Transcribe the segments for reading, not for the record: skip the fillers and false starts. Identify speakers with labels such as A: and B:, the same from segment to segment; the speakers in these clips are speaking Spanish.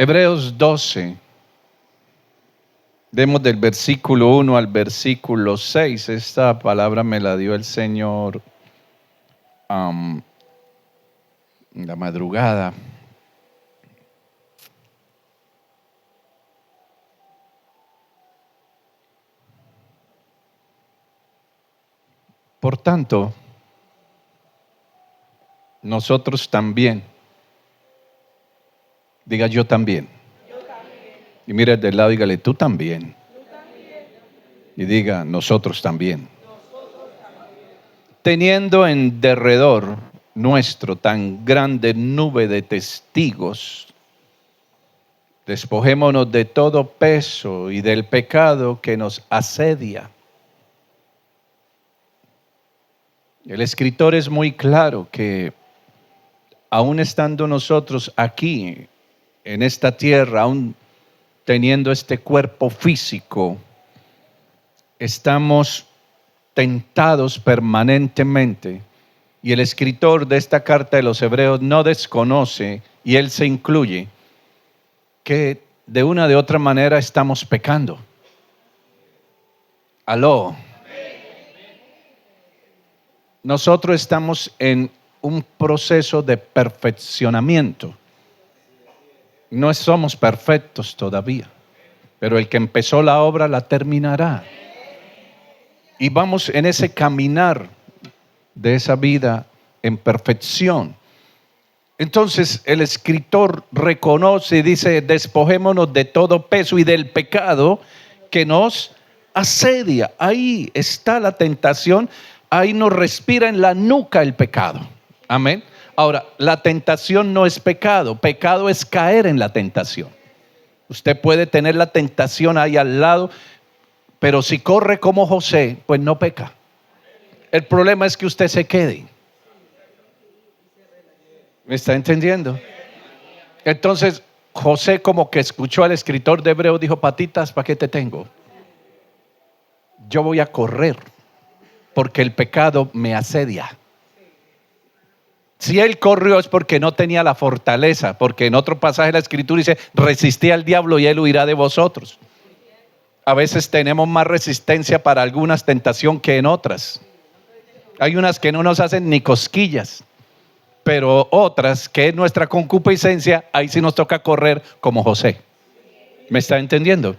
A: Hebreos 12, demos del versículo 1 al versículo 6. Esta palabra me la dio el Señor en la madrugada. Por tanto, nosotros también, diga yo también. Y mire del lado, dígale tú también. Y diga nosotros también. Teniendo en derredor nuestro tan grande nube de testigos, despojémonos de todo peso y del pecado que nos asedia. El escritor es muy claro que aún estando nosotros aquí, en esta tierra, aún teniendo este cuerpo físico, estamos tentados permanentemente. Y el escritor de esta carta de los Hebreos no desconoce, y él se incluye, que de una de otra manera estamos pecando. Aló. Nosotros estamos en un proceso de perfeccionamiento. No somos perfectos todavía, pero el que empezó la obra la terminará. Y vamos en ese caminar de esa vida en perfección. Entonces el escritor reconoce y dice: despojémonos de todo peso y del pecado que nos asedia. Ahí está la tentación. Ahí nos respira en la nuca el pecado. Amén. Ahora, la tentación no es pecado. Pecado es caer en la tentación. Usted puede tener la tentación ahí al lado, pero si corre como José, pues no peca. El problema es que usted se quede. ¿Me está entendiendo? Entonces, José, como que escuchó al escritor de Hebreos, dijo: patitas, ¿para qué te tengo? Yo voy a correr, porque el pecado me asedia. Si él corrió es porque no tenía la fortaleza, porque en otro pasaje de la escritura dice: resistí al diablo y él huirá de vosotros. A veces tenemos más resistencia para algunas tentaciones que en otras. Hay unas que no nos hacen ni cosquillas, pero otras que es nuestra concupiscencia, ahí sí nos toca correr como José. ¿Me está entendiendo?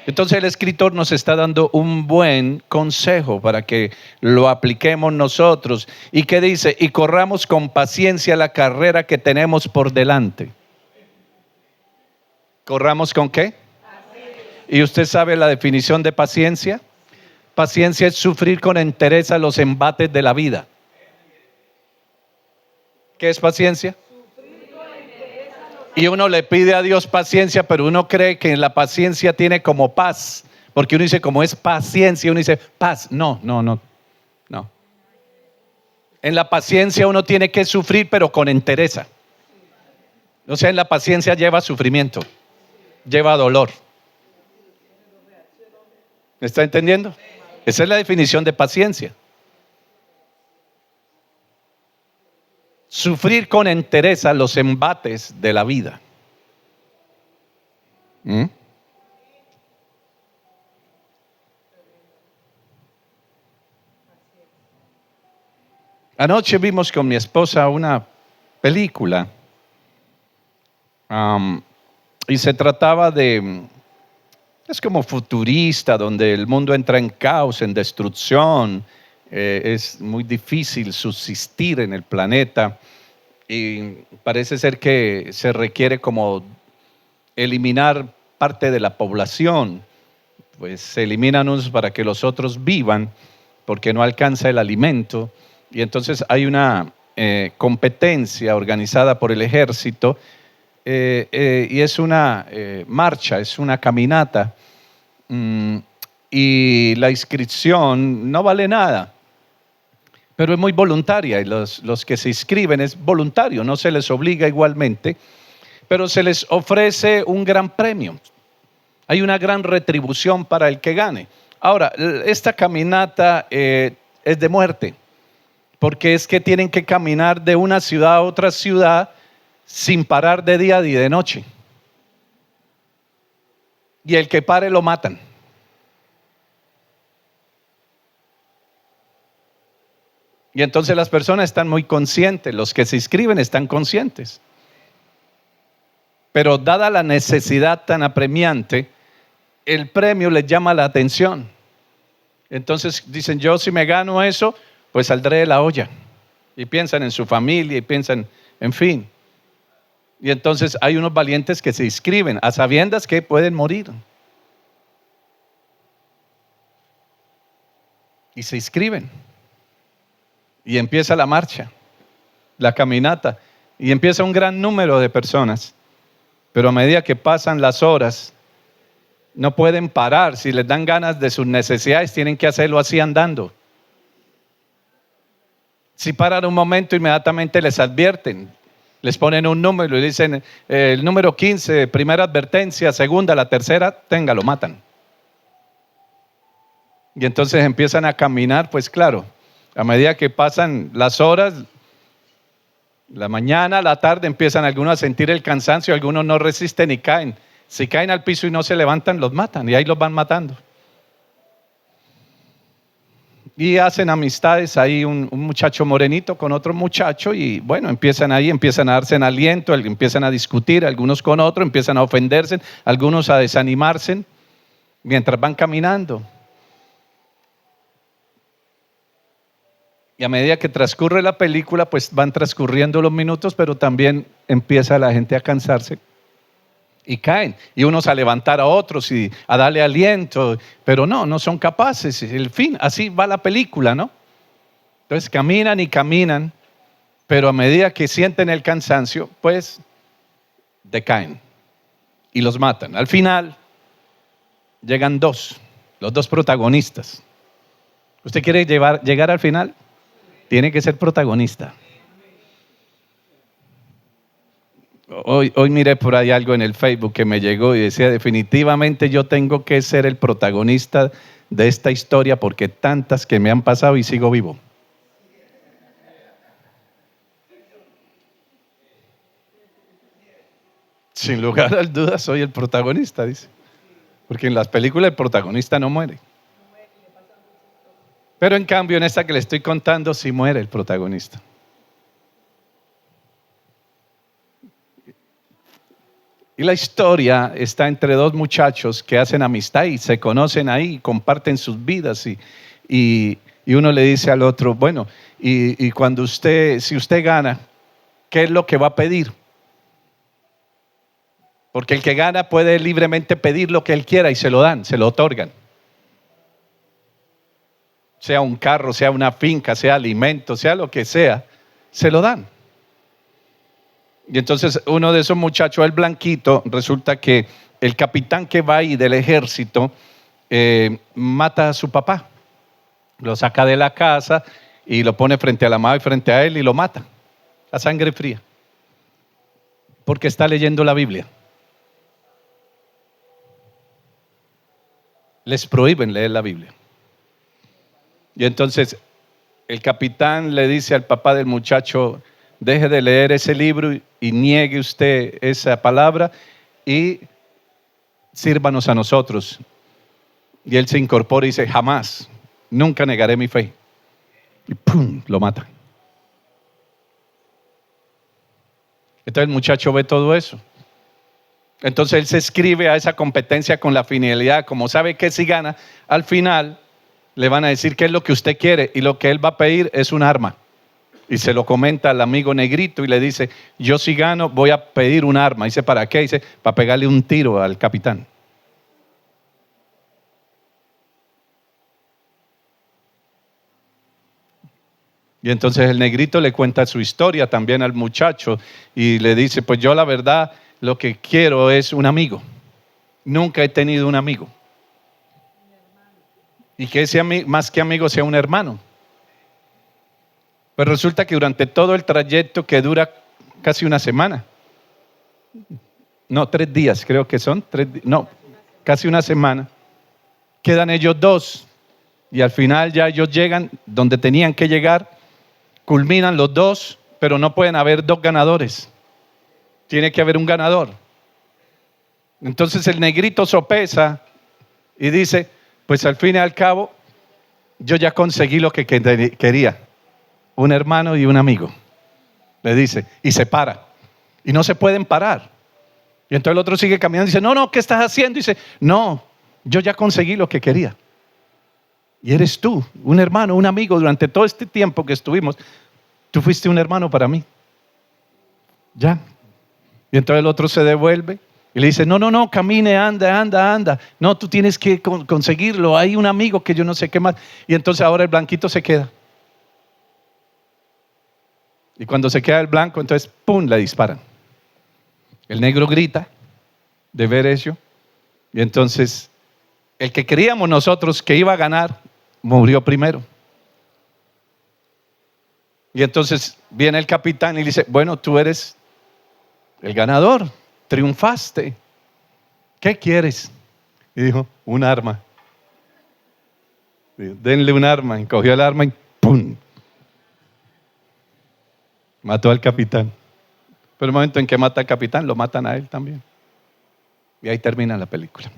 A: Entonces el escritor nos está dando un buen consejo para que lo apliquemos nosotros. ¿Y qué dice? Y corramos con paciencia la carrera que tenemos por delante. ¿Corramos con qué? ¿Y usted sabe la definición de paciencia? Paciencia es sufrir con entereza los embates de la vida. ¿Qué es paciencia? Y uno le pide a Dios paciencia, pero uno cree que la paciencia tiene como paz. Porque uno dice, como es paciencia, uno dice paz. No. En la paciencia uno tiene que sufrir, pero con entereza. O sea, en la paciencia lleva sufrimiento, lleva dolor. ¿Me está entendiendo? Esa es la definición de paciencia. Sufrir con entereza los embates de la vida. Anoche vimos con mi esposa una película y se trataba es como futurista, donde el mundo entra en caos, en destrucción. Es muy difícil subsistir en el planeta y parece ser que se requiere como eliminar parte de la población. Pues se eliminan unos para que los otros vivan, porque no alcanza el alimento. Y entonces hay una competencia organizada por el ejército y es una marcha, es una caminata, y la inscripción no vale nada, pero es muy voluntaria, y los que se inscriben es voluntario, no se les obliga igualmente, pero se les ofrece un gran premio. Hay una gran retribución para el que gane. Ahora, esta caminata es de muerte, porque es que tienen que caminar de una ciudad a otra ciudad sin parar de día y de noche. y el que pare lo matan. Y entonces las personas están muy conscientes, los que se inscriben están conscientes. Pero dada la necesidad tan apremiante, el premio les llama la atención. Entonces dicen, yo si me gano eso, pues saldré de la olla. Y piensan en su familia y piensan, en fin. Y entonces hay unos valientes que se inscriben a sabiendas que pueden morir. Y se inscriben. Y empieza la marcha, la caminata. Y empieza un gran número de personas. Pero a medida que pasan las horas, no pueden parar. Si les dan ganas de sus necesidades, tienen que hacerlo así andando. Si paran un momento, inmediatamente les advierten. Les ponen un número y dicen, el número 15, primera advertencia, segunda, la tercera, tenga, lo matan. Y entonces empiezan a caminar, pues claro, a medida que pasan las horas, la mañana, la tarde, empiezan algunos a sentir el cansancio, algunos no resisten y caen. Si caen al piso y no se levantan, los matan y ahí los van matando. Y hacen amistades ahí un muchacho morenito con otro muchacho y bueno, empiezan a darse en aliento, empiezan a discutir algunos con otros, empiezan a ofenderse, algunos a desanimarse mientras van caminando. Y a medida que transcurre la película, pues van transcurriendo los minutos, pero también empieza la gente a cansarse. Y caen, y unos a levantar a otros y a darle aliento, pero no son capaces. El fin, así va la película, ¿no? Entonces caminan y caminan, pero a medida que sienten el cansancio, pues decaen y los matan. Al final llegan los dos protagonistas. ¿Usted quiere llegar al final? Tiene que ser protagonista. Hoy miré por ahí algo en el Facebook que me llegó y decía, definitivamente yo tengo que ser el protagonista de esta historia porque tantas que me han pasado y sigo vivo. Sin lugar a dudas soy el protagonista, dice. Porque en las películas el protagonista no muere. Pero en cambio en esta que le estoy contando sí muere el protagonista. Y la historia está entre dos muchachos que hacen amistad y se conocen ahí, comparten sus vidas y uno le dice al otro, bueno, y cuando si usted gana, ¿qué es lo que va a pedir? Porque el que gana puede libremente pedir lo que él quiera y se lo dan, se lo otorgan. Sea un carro, sea una finca, sea alimento, sea lo que sea, se lo dan. Y entonces uno de esos muchachos, el blanquito, resulta que el capitán que va ahí del ejército mata a su papá. Lo saca de la casa y lo pone frente a la madre y frente a él y lo mata a sangre fría. Porque está leyendo la Biblia. Les prohíben leer la Biblia. Y entonces el capitán le dice al papá del muchacho, deje de leer ese libro y niegue usted esa palabra y sírvanos a nosotros. Y él se incorpora y dice, jamás, nunca negaré mi fe. Y ¡pum!, lo mata. Entonces el muchacho ve todo eso. Entonces él se inscribe a esa competencia con la finalidad, como sabe que si gana, al final le van a decir qué es lo que usted quiere y lo que él va a pedir es un arma. Y se lo comenta al amigo negrito y le dice, yo si gano voy a pedir un arma. Dice, ¿para qué? Dice, para pegarle un tiro al capitán. Y entonces el negrito le cuenta su historia también al muchacho y le dice, pues yo la verdad lo que quiero es un amigo. Nunca he tenido un amigo. Y que ese más que amigo sea un hermano. Pues resulta que durante todo el trayecto que dura casi una semana, no, 3 días creo que son, casi una semana, quedan ellos dos y al final ya ellos llegan donde tenían que llegar, culminan los dos, pero no pueden haber 2 ganadores, tiene que haber un ganador. Entonces el negrito sopesa y dice, pues al fin y al cabo, yo ya conseguí lo que quería. Un hermano y un amigo. Le dice, y se para. Y no se pueden parar. Y entonces el otro sigue caminando y dice, no, ¿qué estás haciendo? Y dice, no, yo ya conseguí lo que quería. Y eres tú, un hermano, un amigo. Durante todo este tiempo que estuvimos, tú fuiste un hermano para mí. Ya. Y entonces el otro se devuelve y le dice, no, camine, anda. No, tú tienes que conseguirlo. Hay un amigo que yo no sé qué más. Y entonces ahora el blanquito se queda. Y cuando se queda el blanco, entonces, ¡pum!, le disparan. El negro grita de ver eso. Y entonces, el que creíamos nosotros que iba a ganar, murió primero. Y entonces viene el capitán y dice, bueno, tú eres el ganador, triunfaste. ¿Qué quieres? Y dijo, un arma. Dijo, denle un arma. Y cogió el arma y ¡pum! Mató al capitán. Pero el momento en que mata al capitán, lo matan a él también. Y ahí termina la película.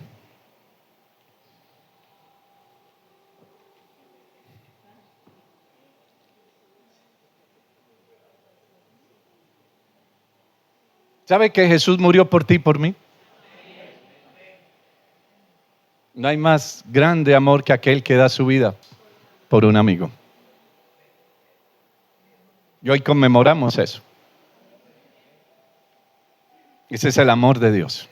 A: ¿Sabe que Jesús murió por ti y por mí? No hay más grande amor que aquel que da su vida por un amigo. Y hoy conmemoramos eso. Ese es el amor de Dios.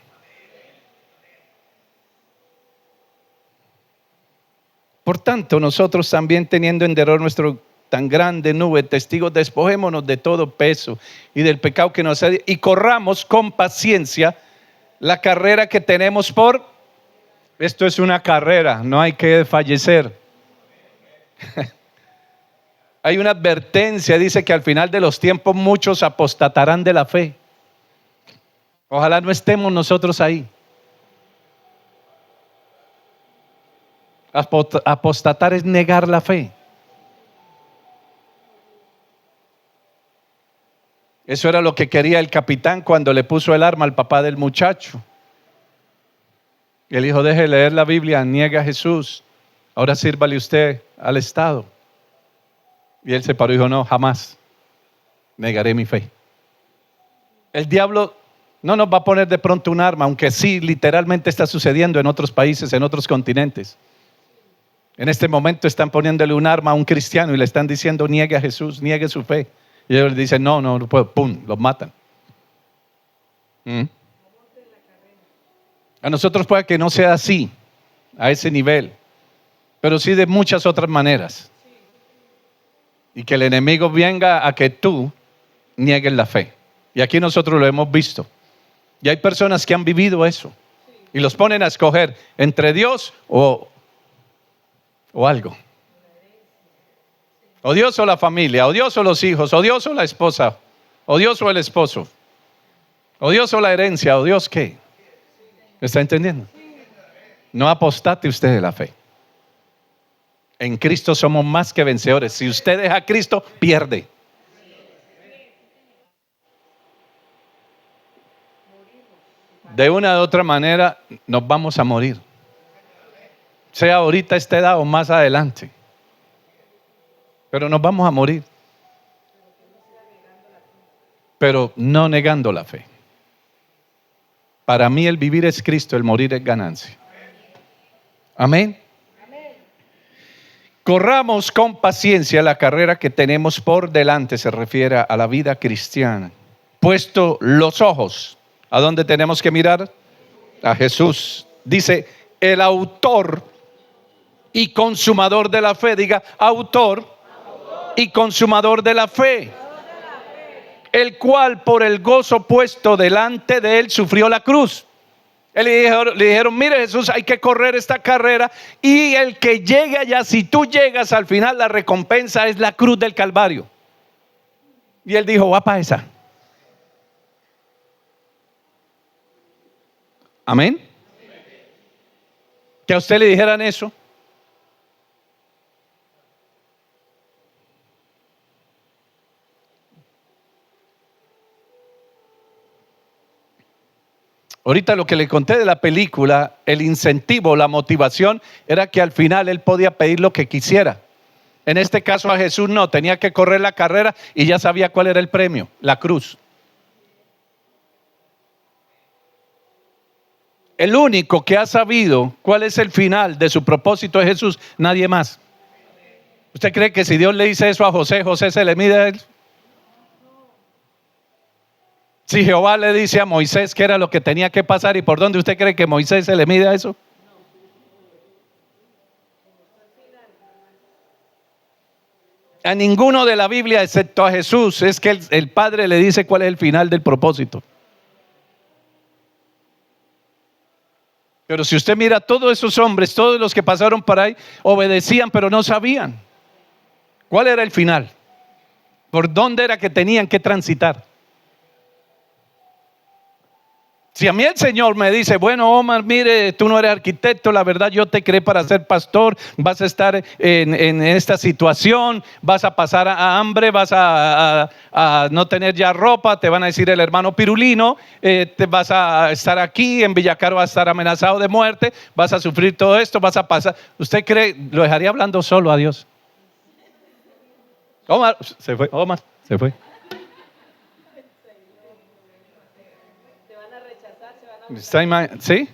A: Por tanto, nosotros también teniendo en derredor nuestro tan grande nube, testigos, despojémonos de todo peso y del pecado que nos hace y corramos con paciencia la carrera que tenemos por. Esto es una carrera, no hay que fallecer. Hay una advertencia, dice que al final de los tiempos muchos apostatarán de la fe. Ojalá no estemos nosotros ahí. Apostatar es negar la fe. Eso era lo que quería el capitán cuando le puso el arma al papá del muchacho. Y él dijo, deje de leer la Biblia, niega a Jesús. Ahora sírvale usted al Estado. Y él se paró y dijo, no, jamás negaré mi fe. El diablo no nos va a poner de pronto un arma, aunque sí literalmente está sucediendo en otros países, en otros continentes. En este momento están poniéndole un arma a un cristiano y le están diciendo, niegue a Jesús, niegue su fe. Y ellos le dicen, no puedo, pum, los matan. A nosotros puede que no sea así, a ese nivel, pero sí de muchas otras maneras. Y que el enemigo venga a que tú niegues la fe. Y aquí nosotros lo hemos visto. Y hay personas que han vivido eso. Y los ponen a escoger entre Dios o algo. O Dios o la familia, o Dios o los hijos, o Dios o la esposa, o Dios o el esposo, o Dios o la herencia, o Dios qué. ¿Me está entendiendo? No apostate usted de la fe. En Cristo somos más que vencedores. Si usted deja a Cristo, pierde. De una u otra manera nos vamos a morir. Sea ahorita a esta edad o más adelante. Pero nos vamos a morir. Pero no negando la fe. Para mí el vivir es Cristo, el morir es ganancia. Amén. Corramos con paciencia la carrera que tenemos por delante, se refiere a la vida cristiana. Puesto los ojos, ¿a dónde tenemos que mirar? A Jesús. Dice, el autor y consumador de la fe. Diga, autor y consumador de la fe. El cual por el gozo puesto delante de él sufrió la cruz. Le dijeron, mire Jesús, hay que correr esta carrera y el que llegue allá, si tú llegas al final, la recompensa es la cruz del Calvario. Y él dijo, va para esa. Amén. Que a usted le dijeran eso. Ahorita lo que le conté de la película, el incentivo, la motivación, era que al final él podía pedir lo que quisiera. En este caso a Jesús no, tenía que correr la carrera y ya sabía cuál era el premio, la cruz. El único que ha sabido cuál es el final de su propósito es Jesús, nadie más. ¿Usted cree que si Dios le dice eso a José, José se le mide a él? Si Jehová le dice a Moisés qué era lo que tenía que pasar y por dónde usted cree que Moisés se le mide a eso. A ninguno de la Biblia, excepto a Jesús, es que el Padre le dice cuál es el final del propósito. Pero si usted mira a todos esos hombres, todos los que pasaron por ahí, obedecían pero no sabían cuál era el final, por dónde era que tenían que transitar. Si a mí el Señor me dice, bueno, Omar, mire, tú no eres arquitecto, la verdad yo te creé para ser pastor, vas a estar en esta situación, vas a pasar a hambre, vas a no tener ya ropa, te van a decir el hermano Pirulino, te vas a estar aquí, en Villacaro vas a estar amenazado de muerte, vas a sufrir todo esto, vas a pasar. ¿Usted cree, lo dejaría hablando solo a Dios? Omar, se fue, Omar, se fue. ¿Sí?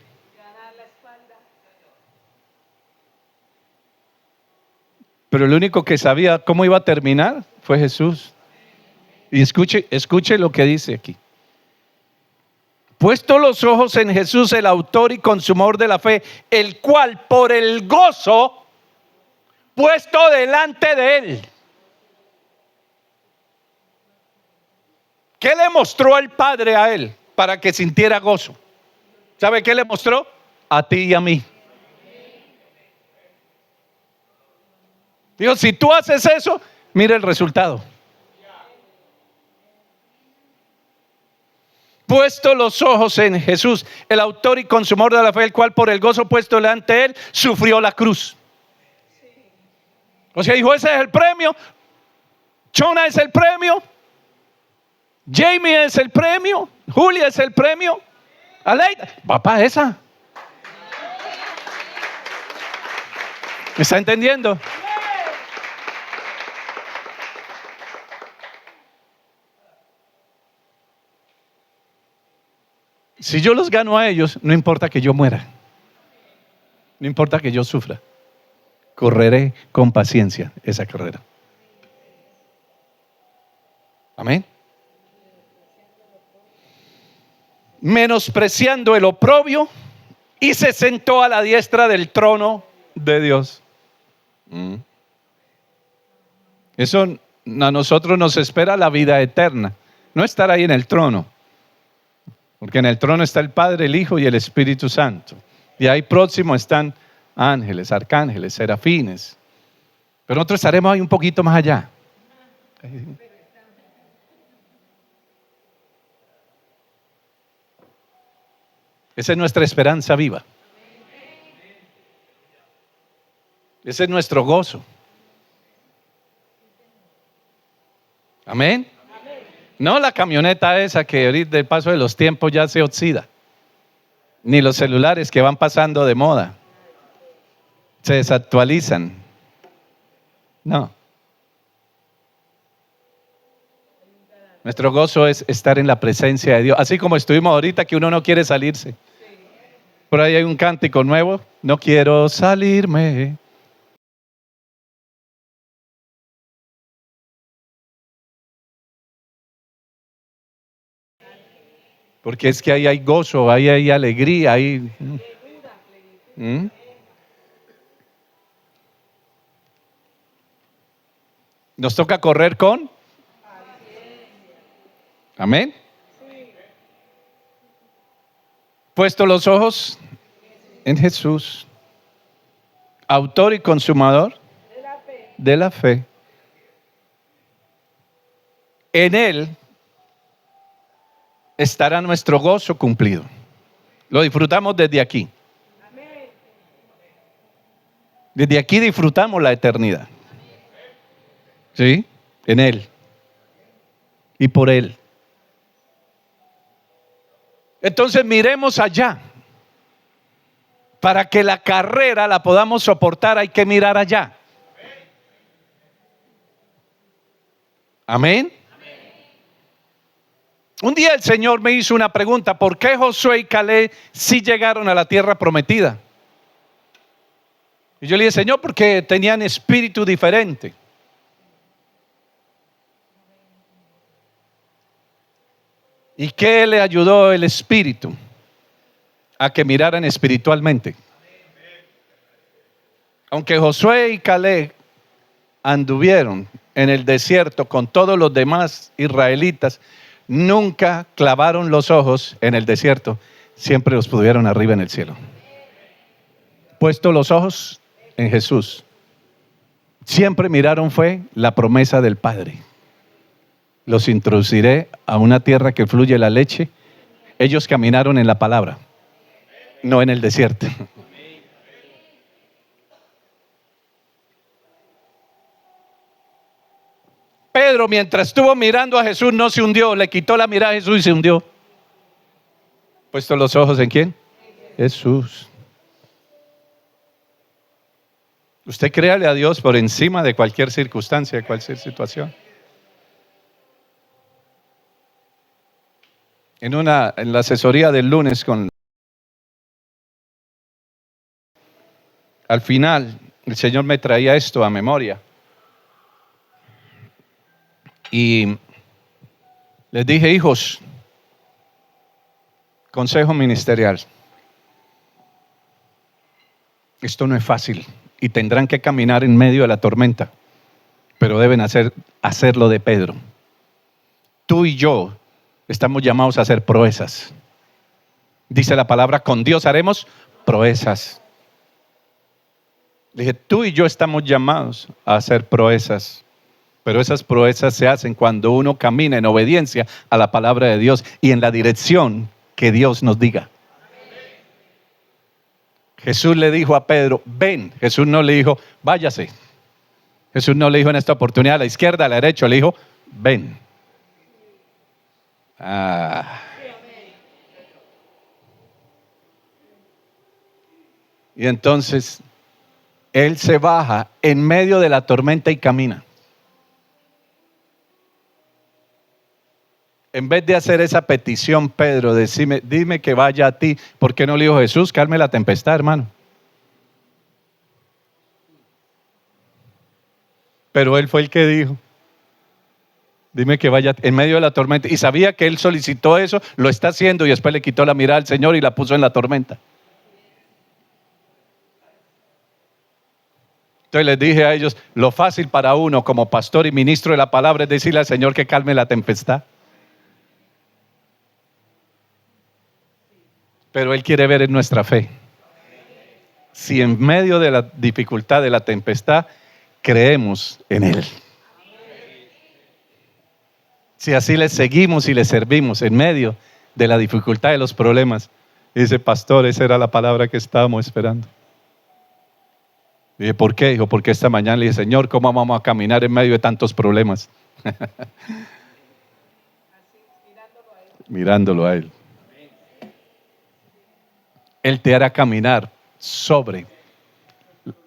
A: Pero el único que sabía cómo iba a terminar fue Jesús. Y escuche lo que dice aquí. Puesto los ojos en Jesús, el autor y consumador de la fe, el cual por el gozo puesto delante de él. ¿Qué le mostró el Padre a él para que sintiera gozo? ¿Sabe qué le mostró? A ti y a mí. Digo, si tú haces eso, mira el resultado. Puesto los ojos en Jesús, el autor y consumador de la fe, el cual por el gozo puesto delante de él, sufrió la cruz. O sea, dijo, ese es el premio. Chona es el premio. Jamie es el premio. Julia es el premio. Aleida, papá, esa. ¿Me está entendiendo? Si yo los gano a ellos, no importa que yo muera. No importa que yo sufra. Correré con paciencia esa carrera. Amén. Menospreciando el oprobio, y se sentó a la diestra del trono de Dios. Eso a nosotros nos espera la vida eterna, no estar ahí en el trono, porque en el trono está el Padre, el Hijo y el Espíritu Santo, y ahí próximo están ángeles, arcángeles, serafines, pero nosotros estaremos ahí un poquito más allá. Esa es nuestra esperanza viva. Ese es nuestro gozo. Amén. No la camioneta esa que ahorita del paso de los tiempos ya se oxida. Ni los celulares que van pasando de moda. Se desactualizan. No. Nuestro gozo es estar en la presencia de Dios. Así como estuvimos ahorita que uno no quiere salirse. Por ahí hay un cántico nuevo. No quiero salirme. Porque es que ahí hay gozo, ahí hay alegría, ahí. Nos toca correr con. Amén. Puesto los ojos en Jesús, autor y consumador de la fe. En Él estará nuestro gozo cumplido. Lo disfrutamos desde aquí. Desde aquí disfrutamos la eternidad. ¿Sí? En Él. Y por Él. Entonces miremos allá. Para que la carrera la podamos soportar hay que mirar allá. Amén. Un día el Señor me hizo una pregunta: ¿por qué Josué y Caleb sí llegaron a la tierra prometida? Y yo le dije: Señor, porque tenían espíritu diferente. ¿Y qué le ayudó el espíritu? A que miraran espiritualmente. Aunque Josué y Caleb anduvieron en el desierto con todos los demás israelitas, nunca clavaron los ojos en el desierto, siempre los pudieron arriba en el cielo. Puesto los ojos en Jesús, siempre miraron fue la promesa del Padre. Los introduciré a una tierra que fluye la leche. Ellos caminaron en la palabra, no en el desierto. Pedro, mientras estuvo mirando a Jesús, no se hundió, le quitó la mirada a Jesús y se hundió. ¿Puesto los ojos en quién? Jesús. Usted créale a Dios por encima de cualquier circunstancia, de cualquier situación. En la asesoría del lunes al final el Señor me traía esto a memoria. Y les dije: hijos, consejo ministerial. Esto no es fácil y tendrán que caminar en medio de la tormenta, pero deben hacerlo de Pedro. Tú y yo estamos llamados a hacer proezas. Dice la palabra: con Dios haremos proezas. Dije: tú y yo estamos llamados a hacer proezas, pero esas proezas se hacen cuando uno camina en obediencia a la palabra de Dios y en la dirección que Dios nos diga. Jesús le dijo a Pedro: ven. Jesús no le dijo: váyase. Jesús no le dijo en esta oportunidad a la izquierda, a la derecha, le dijo: ven. Y entonces él se baja en medio de la tormenta y camina. En vez de hacer esa petición, Pedro, dime que vaya a ti. ¿Por qué no le dijo: Jesús, calme la tempestad, hermano? Pero él fue el que dijo: dime que vaya en medio de la tormenta. Y sabía que él solicitó eso, lo está haciendo, y después le quitó la mirada al Señor y la puso en la tormenta. Entonces les dije a ellos: lo fácil para uno como pastor y ministro de la palabra es decirle al Señor que calme la tempestad. Pero Él quiere ver en nuestra fe. Si en medio de la dificultad, de la tempestad, creemos en Él. Si así le seguimos y le servimos en medio de la dificultad, de los problemas. Dice: pastor, esa era la palabra que estábamos esperando. Dije: ¿por qué? Dijo: porque esta mañana le dije: Señor, ¿cómo vamos a caminar en medio de tantos problemas? Mirándolo a Él. Él te hará caminar sobre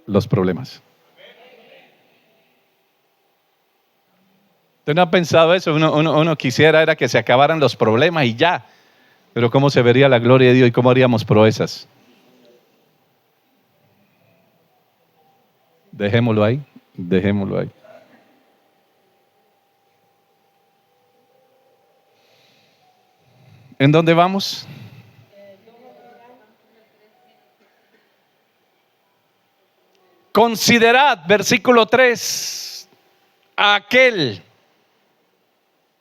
A: los problemas. ¿Usted no ha pensado eso? Uno quisiera era que se acabaran los problemas y ya. Pero ¿cómo se vería la gloria de Dios y cómo haríamos proezas? Dejémoslo ahí. Dejémoslo ahí. ¿En dónde vamos? Considerad, versículo 3, a aquel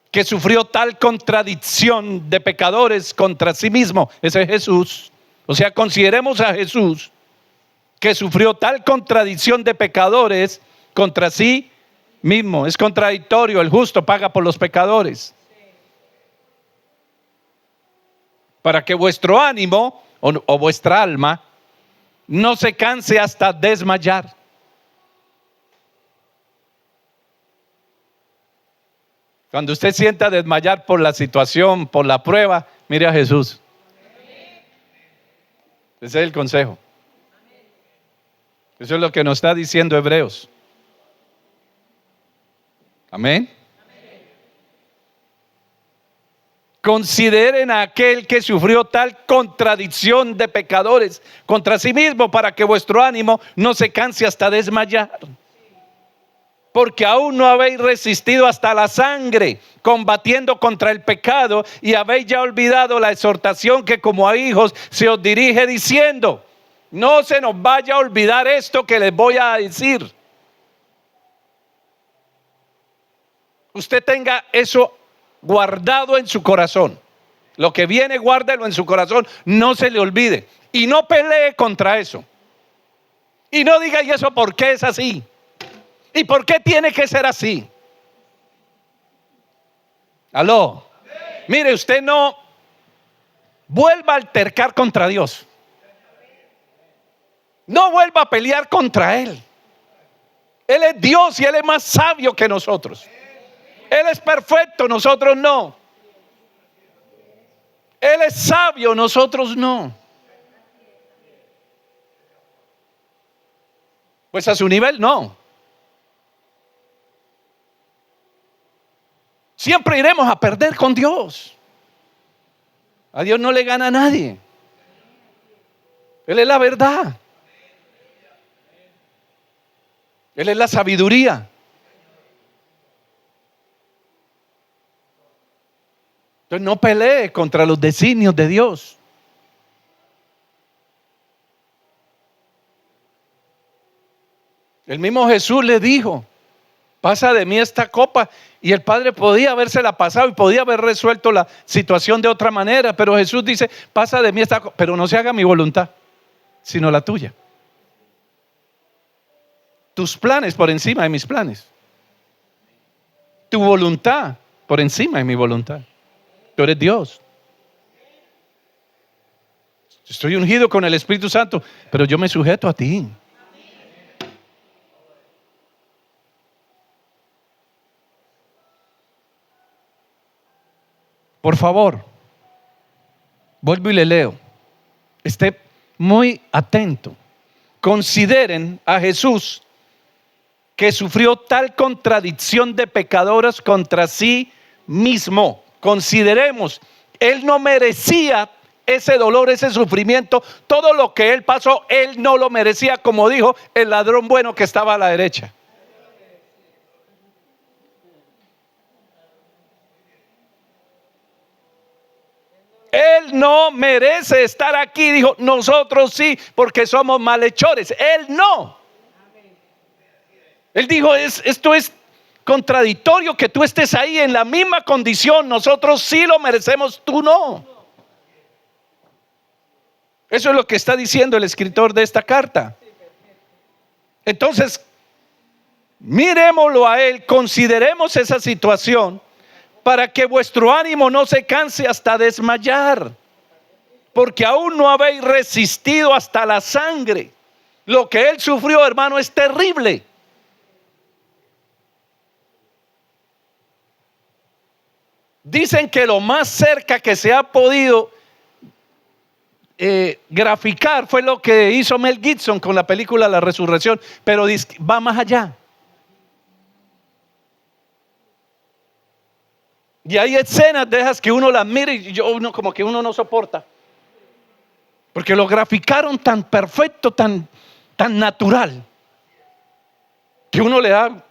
A: que sufrió tal contradicción de pecadores contra sí mismo. Ese es Jesús. O sea, consideremos a Jesús, que sufrió tal contradicción de pecadores contra sí mismo. Es contradictorio: el justo paga por los pecadores. Para que vuestro ánimo o vuestra alma no se canse hasta desmayar. Cuando usted sienta desmayar por la situación, por la prueba, mire a Jesús. Ese es el consejo. Eso es lo que nos está diciendo Hebreos. Amén. Consideren a aquel que sufrió tal contradicción de pecadores contra sí mismo, para que vuestro ánimo no se canse hasta desmayar. Porque aún no habéis resistido hasta la sangre, combatiendo contra el pecado, y habéis ya olvidado la exhortación que como a hijos se os dirige, diciendo: no se nos vaya a olvidar esto que les voy a decir. Usted tenga eso guardado en su corazón. Lo que viene, guárdelo en su corazón, no se le olvide. Y no pelee contra eso. Y no diga: ¿y eso por qué es así? ¿Y por qué tiene que ser así? Aló. Mire, usted no vuelva a altercar contra Dios. No vuelva a pelear contra Él. Él es Dios y Él es más sabio que nosotros. Él es perfecto, nosotros no. Él es sabio, nosotros no. Pues a su nivel no. Siempre iremos a perder con Dios. A Dios no le gana a nadie. Él es la verdad. Él es la sabiduría. Entonces no pelee contra los designios de Dios. El mismo Jesús le dijo: pasa de mí esta copa. Y el Padre podía habérsela pasado y podía haber resuelto la situación de otra manera. Pero Jesús dice: pasa de mí esta copa, pero no se haga mi voluntad, sino la tuya. Tus planes por encima de mis planes. Tu voluntad por encima de mi voluntad. Tú eres Dios. Estoy ungido con el Espíritu Santo, pero yo me sujeto a ti. Por favor, vuelvo y le leo. Esté muy atento. Consideren a Jesús, que sufrió tal contradicción de pecadores contra sí mismo. Consideremos, Él no merecía ese dolor, ese sufrimiento. Todo lo que Él pasó, Él no lo merecía, como dijo el ladrón bueno que estaba a la derecha. Él no merece estar aquí, dijo. Nosotros sí, porque somos malhechores. Él no. Él dijo: esto es contradictorio que tú estés ahí en la misma condición. Nosotros sí lo merecemos, tú no. Eso es lo que está diciendo el escritor de esta carta. Entonces, miremoslo a Él, consideremos esa situación, para que vuestro ánimo no se canse hasta desmayar, porque aún no habéis resistido hasta la sangre. Lo que Él sufrió, hermano, es terrible. Dicen que lo más cerca que se ha podido graficar fue lo que hizo Mel Gibson con la película La Resurrección, pero va más allá. Y hay escenas de esas que uno las mira y como que uno no soporta, porque lo graficaron tan perfecto, tan natural, que uno le da.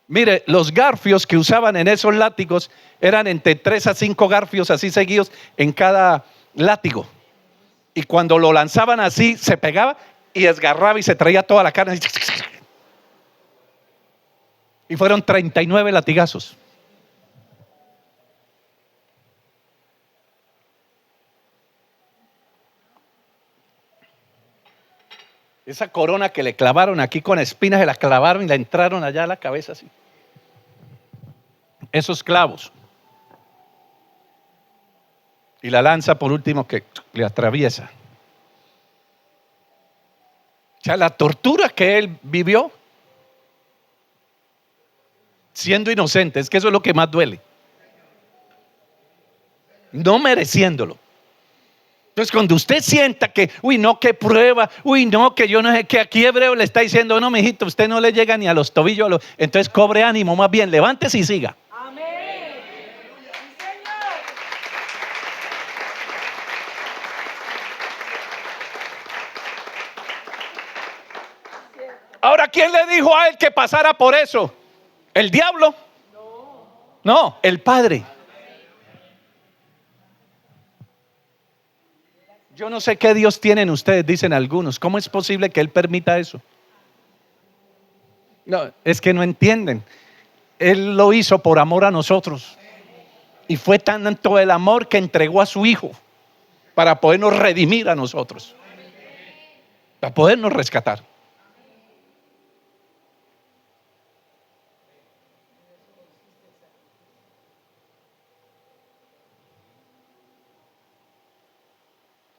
A: Mire, los garfios que usaban en esos látigos eran entre 3 a 5 garfios así seguidos en cada látigo. Y cuando lo lanzaban así, se pegaba y desgarraba y se traía toda la carne. Y fueron 39 latigazos. Esa corona que le clavaron aquí con espinas, se la clavaron y la entraron allá a la cabeza así. Esos clavos. Y la lanza por último que le atraviesa. O sea, la tortura que él vivió siendo inocente, es que eso es lo que más duele. no mereciéndolo. Entonces, cuando usted sienta que, uy, no, que prueba, uy, no, que yo no sé, que aquí Hebreo le está diciendo, no, mijito, usted no le llega ni a los tobillos, entonces cobre ánimo, más bien, levántese y siga. Amén. Ahora, ¿quién le dijo a él que pasara por eso? ¿El diablo? No, el Padre. Yo no sé qué Dios tienen ustedes, dicen algunos. ¿Cómo es posible que Él permita eso? No, es que no entienden. Él lo hizo por amor a nosotros. Y fue tanto el amor que entregó a su Hijo para podernos redimir a nosotros, para podernos rescatar.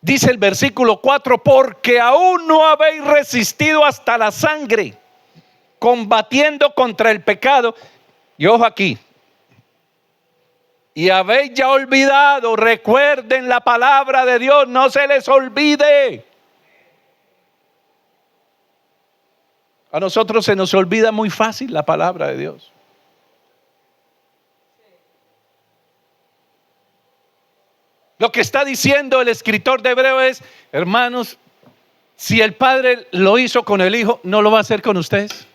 A: Dice el versículo 4, porque aún no habéis resistido hasta la sangre, combatiendo contra el pecado. Y ojo aquí, y habéis ya olvidado, recuerden la palabra de Dios, no se les olvide. A nosotros se nos olvida muy fácil la palabra de Dios. Lo que está diciendo el escritor de Hebreo es, hermanos, si el Padre lo hizo con el Hijo, ¿no lo va a hacer con ustedes?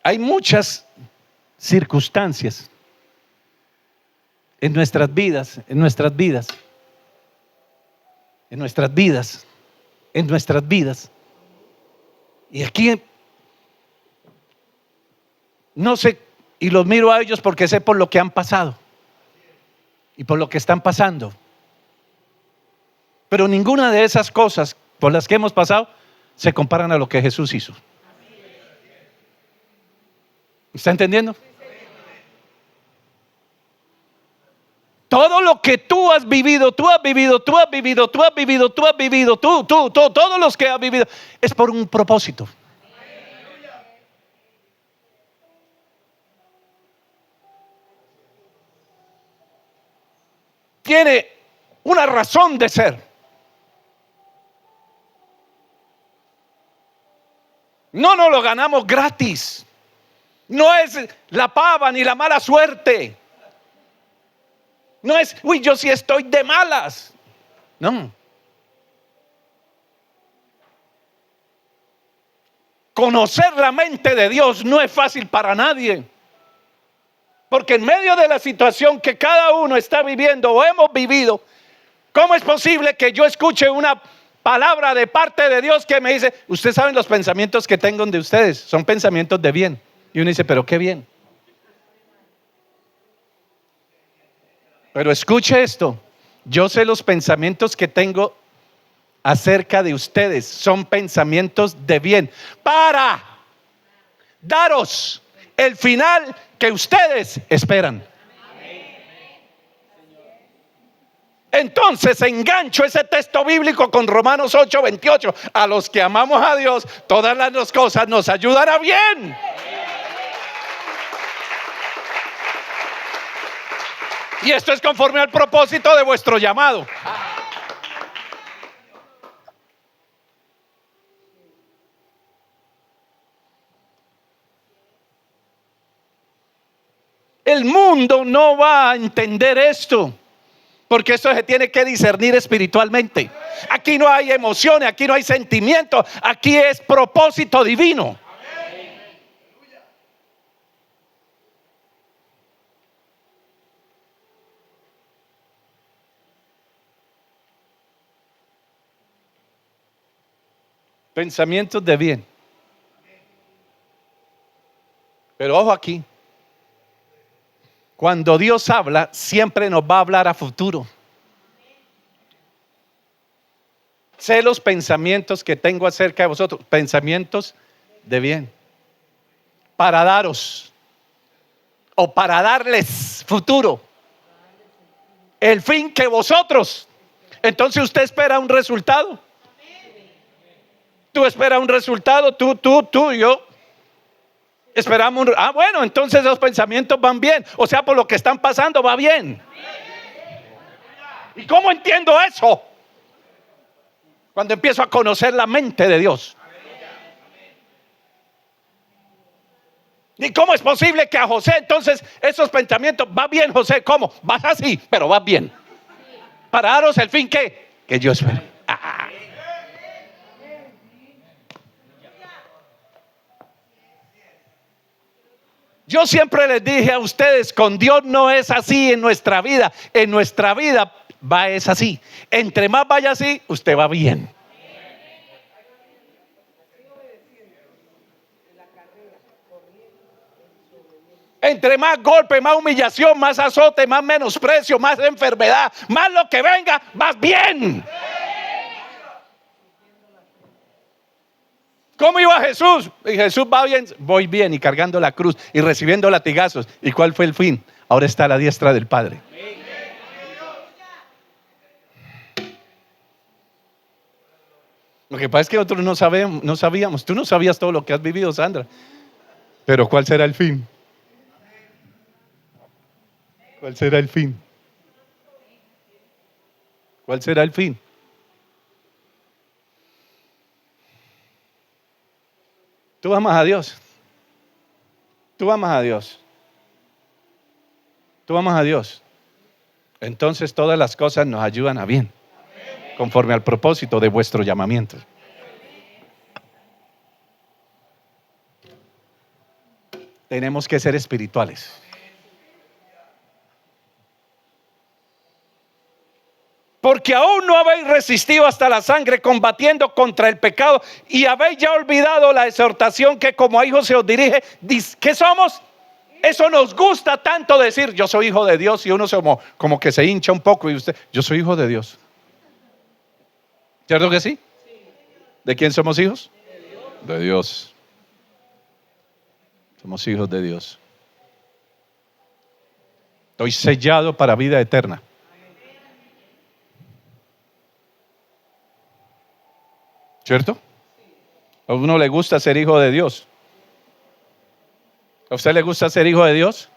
A: Hay muchas circunstancias en nuestras vidas, en nuestras vidas, en nuestras vidas, en nuestras vidas. Y aquí no sé, y los miro a ellos porque sé por lo que han pasado y por lo que están pasando. Pero ninguna de esas cosas por las que hemos pasado se comparan a lo que Jesús hizo. ¿Está entendiendo? Todo lo que tú has vivido, todos los que has vivido, es por un propósito. Tiene una razón de ser. No nos lo ganamos gratis. No es la pava ni la mala suerte. No es, uy, yo sí estoy de malas. No. Conocer la mente de Dios no es fácil para nadie. Porque en medio de la situación que cada uno está viviendo o hemos vivido, ¿cómo es posible que yo escuche una palabra de parte de Dios que me dice, ustedes saben los pensamientos que tengo de ustedes, son pensamientos de bien? Y uno dice, pero qué bien. Pero escuche esto, yo sé los pensamientos que tengo acerca de ustedes, son pensamientos de bien, para daros el final que ustedes esperan. Entonces engancho ese texto bíblico con Romanos 8:28. A los que amamos a Dios, todas las cosas nos ayudan a bien. Y esto es conforme al propósito de vuestro llamado. El mundo no va a entender esto, porque esto se tiene que discernir espiritualmente. Aquí no hay emociones, aquí no hay sentimientos, aquí es propósito divino. Pensamientos de bien. Pero ojo aquí. Cuando Dios habla, siempre nos va a hablar a futuro. Sé los pensamientos que tengo acerca de vosotros, pensamientos de bien, para daros o para darles futuro. el fin que vosotros. Entonces usted espera un resultado. Tú esperas un resultado, tú y yo. Esperamos bueno, entonces los pensamientos van bien. O sea, por lo que están pasando va bien. ¿Y cómo entiendo eso? Cuando empiezo a conocer la mente de Dios. ¿Y cómo es posible que a José entonces esos pensamientos, va bien José? ¿Cómo? Vas así, pero vas bien. Para daros el fin que yo espero. Yo siempre les dije a ustedes, con Dios no es así en nuestra vida. En nuestra vida es así. Entre más vaya así, usted va bien. Entre más golpe, más humillación, más azote, más menosprecio, más enfermedad, más lo que venga, vas bien. ¿Cómo iba Jesús? Y Jesús va bien, voy bien, y cargando la cruz y recibiendo latigazos. ¿Y cuál fue el fin? Ahora está a la diestra del Padre. Lo que pasa es que nosotros no sabíamos. Tú no sabías todo lo que has vivido, Sandra. Pero ¿cuál será el fin? ¿Cuál será el fin? ¿Cuál será el fin? Tú amas a Dios. Tú amas a Dios. Tú amas a Dios. Entonces todas las cosas nos ayudan a bien, conforme al propósito de vuestro llamamiento. Tenemos que ser espirituales. Porque aún no habéis resistido hasta la sangre, combatiendo contra el pecado, y habéis ya olvidado la exhortación que como a hijos se os dirige. ¿Qué somos? Eso nos gusta tanto decir, yo soy hijo de Dios, y uno como que se hincha un poco, y usted, yo soy hijo de Dios. ¿Cierto que sí? ¿De quién somos hijos? De Dios. Somos hijos de Dios. Estoy sellado para vida eterna. ¿Cierto? A uno le gusta ser hijo de Dios. ¿A usted le gusta ser hijo de Dios?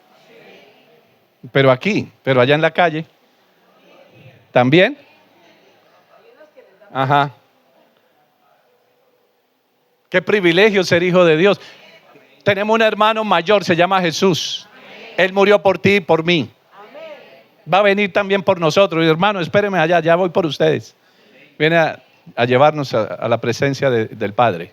A: Pero aquí, pero allá en la calle. ¿También? Ajá. Qué privilegio ser hijo de Dios. Tenemos un hermano mayor, se llama Jesús. Él murió por ti y por mí. Va a venir también por nosotros. Y hermano, espérenme allá, ya voy por ustedes. Viene a llevarnos a la presencia del Padre.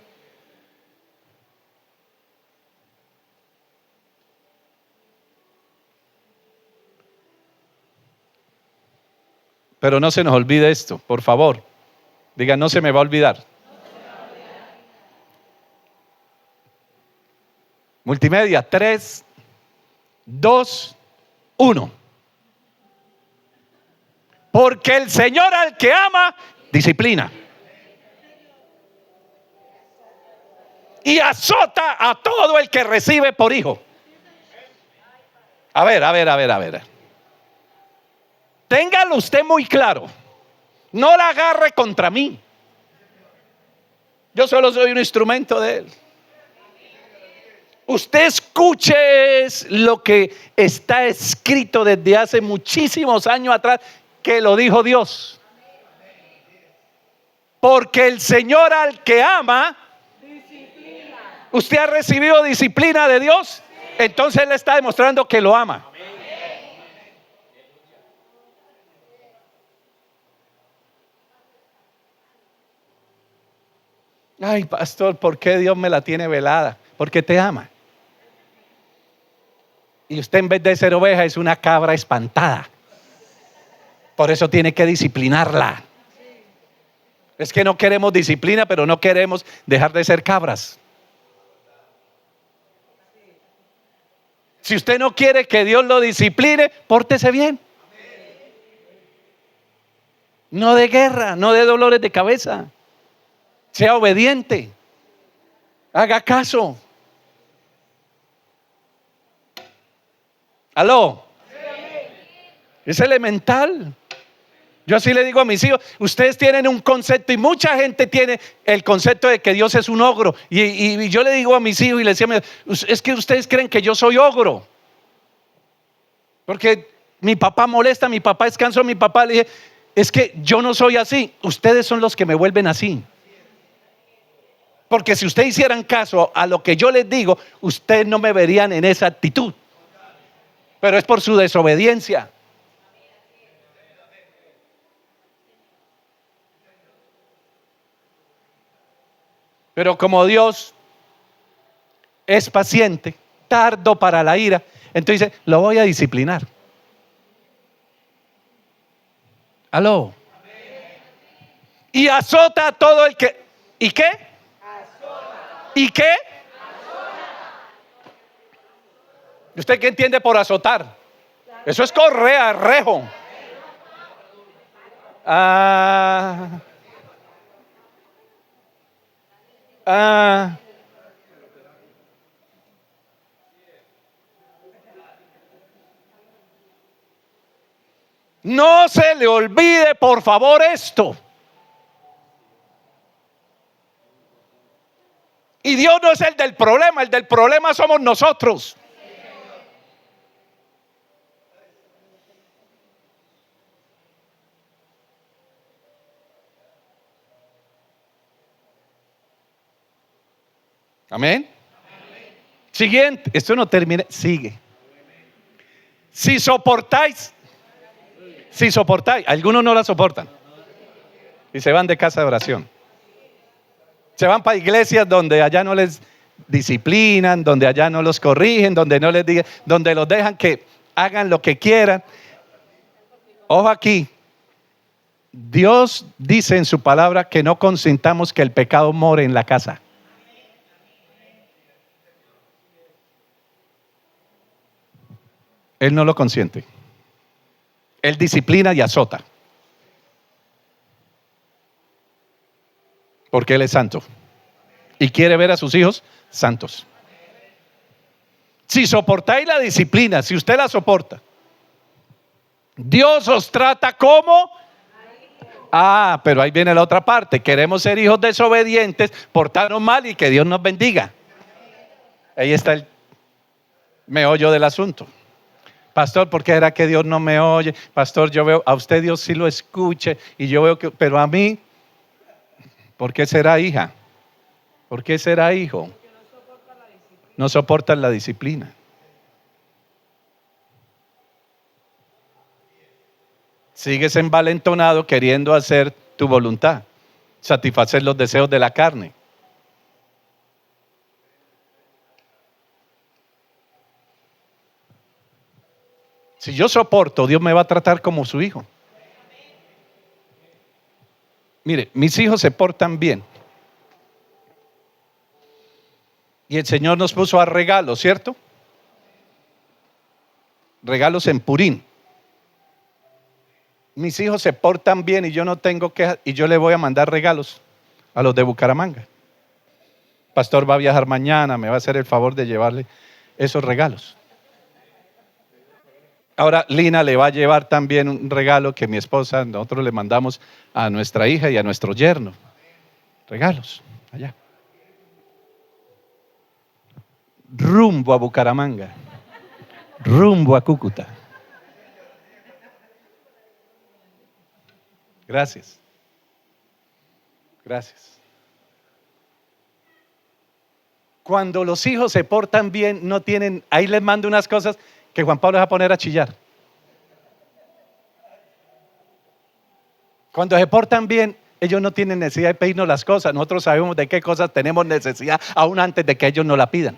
A: Pero no se nos olvide esto, por favor. Diga, no se me va a olvidar. Multimedia, 3, 2, 1. Porque el Señor al que ama, disciplina. Y azota a todo el que recibe por hijo. A ver. Téngalo usted muy claro. No la agarre contra mí. Yo solo soy un instrumento de Él. Usted escuche lo que está escrito desde hace muchísimos años atrás, que lo dijo Dios. Porque el Señor al que ama, disciplina. ¿Usted ha recibido disciplina de Dios? Entonces Él le está demostrando que lo ama. Ay, pastor, ¿por qué Dios me la tiene velada? Porque te ama. Y usted, en vez de ser oveja, es una cabra espantada. Por eso tiene que disciplinarla. Es que no queremos disciplina, pero no queremos dejar de ser cabras. Si usted no quiere que Dios lo discipline, pórtese bien. No de guerra, no de dolores de cabeza. Sea obediente. Haga caso. ¿Aló? Es elemental. Yo así le digo a mis hijos, ustedes tienen un concepto y mucha gente tiene el concepto de que Dios es un ogro. Y yo le digo a mis hijos y les decía, es que ustedes creen que yo soy ogro. Porque mi papá molesta, mi papá es cansón, mi papá le dije, es que yo no soy así, ustedes son los que me vuelven así. Porque si ustedes hicieran caso a lo que yo les digo, ustedes no me verían en esa actitud. Pero es por su desobediencia. Pero como Dios es paciente, tardo para la ira, entonces lo voy a disciplinar. Aló. Y azota a todo el que. ¿Y qué? ¿Y qué? ¿Usted qué entiende por azotar? Eso es correa, rejo. No se le olvide, por favor, esto. Y Dios no es el del problema somos nosotros. Amén. Siguiente, esto no termina, sigue. Si soportáis, algunos no la soportan y se van de casa de oración. Se van para iglesias donde allá no les disciplinan, donde allá no los corrigen, donde no les digan, donde los dejan que hagan lo que quieran. Ojo aquí, Dios dice en su palabra que no consintamos que el pecado more en la casa. Él no lo consiente. Él disciplina y azota. Porque Él es santo. Y quiere ver a sus hijos santos. Si soportáis la disciplina, si usted la soporta, Dios os trata como. Pero ahí viene la otra parte. Queremos ser hijos desobedientes, portarnos mal y que Dios nos bendiga. Ahí está el meollo del asunto. Pastor, ¿por qué era que Dios no me oye? Pastor, yo veo, a usted Dios sí lo escuche y yo veo que, pero a mí, ¿por qué será hija? ¿Por qué será hijo? No soportan la disciplina. Sigues envalentonado queriendo hacer tu voluntad, satisfacer los deseos de la carne. Si yo soporto, Dios me va a tratar como su hijo. Mire, mis hijos se portan bien. Y el Señor nos puso a regalos, ¿cierto? Regalos en Purín. Mis hijos se portan bien y yo no tengo quejas y yo le voy a mandar regalos a los de Bucaramanga. Pastor va a viajar mañana, me va a hacer el favor de llevarle esos regalos. Ahora Lina le va a llevar también un regalo que mi esposa, nosotros le mandamos a nuestra hija y a nuestro yerno. Regalos, allá. Rumbo a Bucaramanga. Rumbo a Cúcuta. Gracias. Gracias. Cuando los hijos se portan bien, no tienen, ahí les mando unas cosas que Juan Pablo va a poner a chillar. Cuando se portan bien, ellos no tienen necesidad de pedirnos las cosas. Nosotros sabemos de qué cosas tenemos necesidad aún antes de que ellos nos la pidan.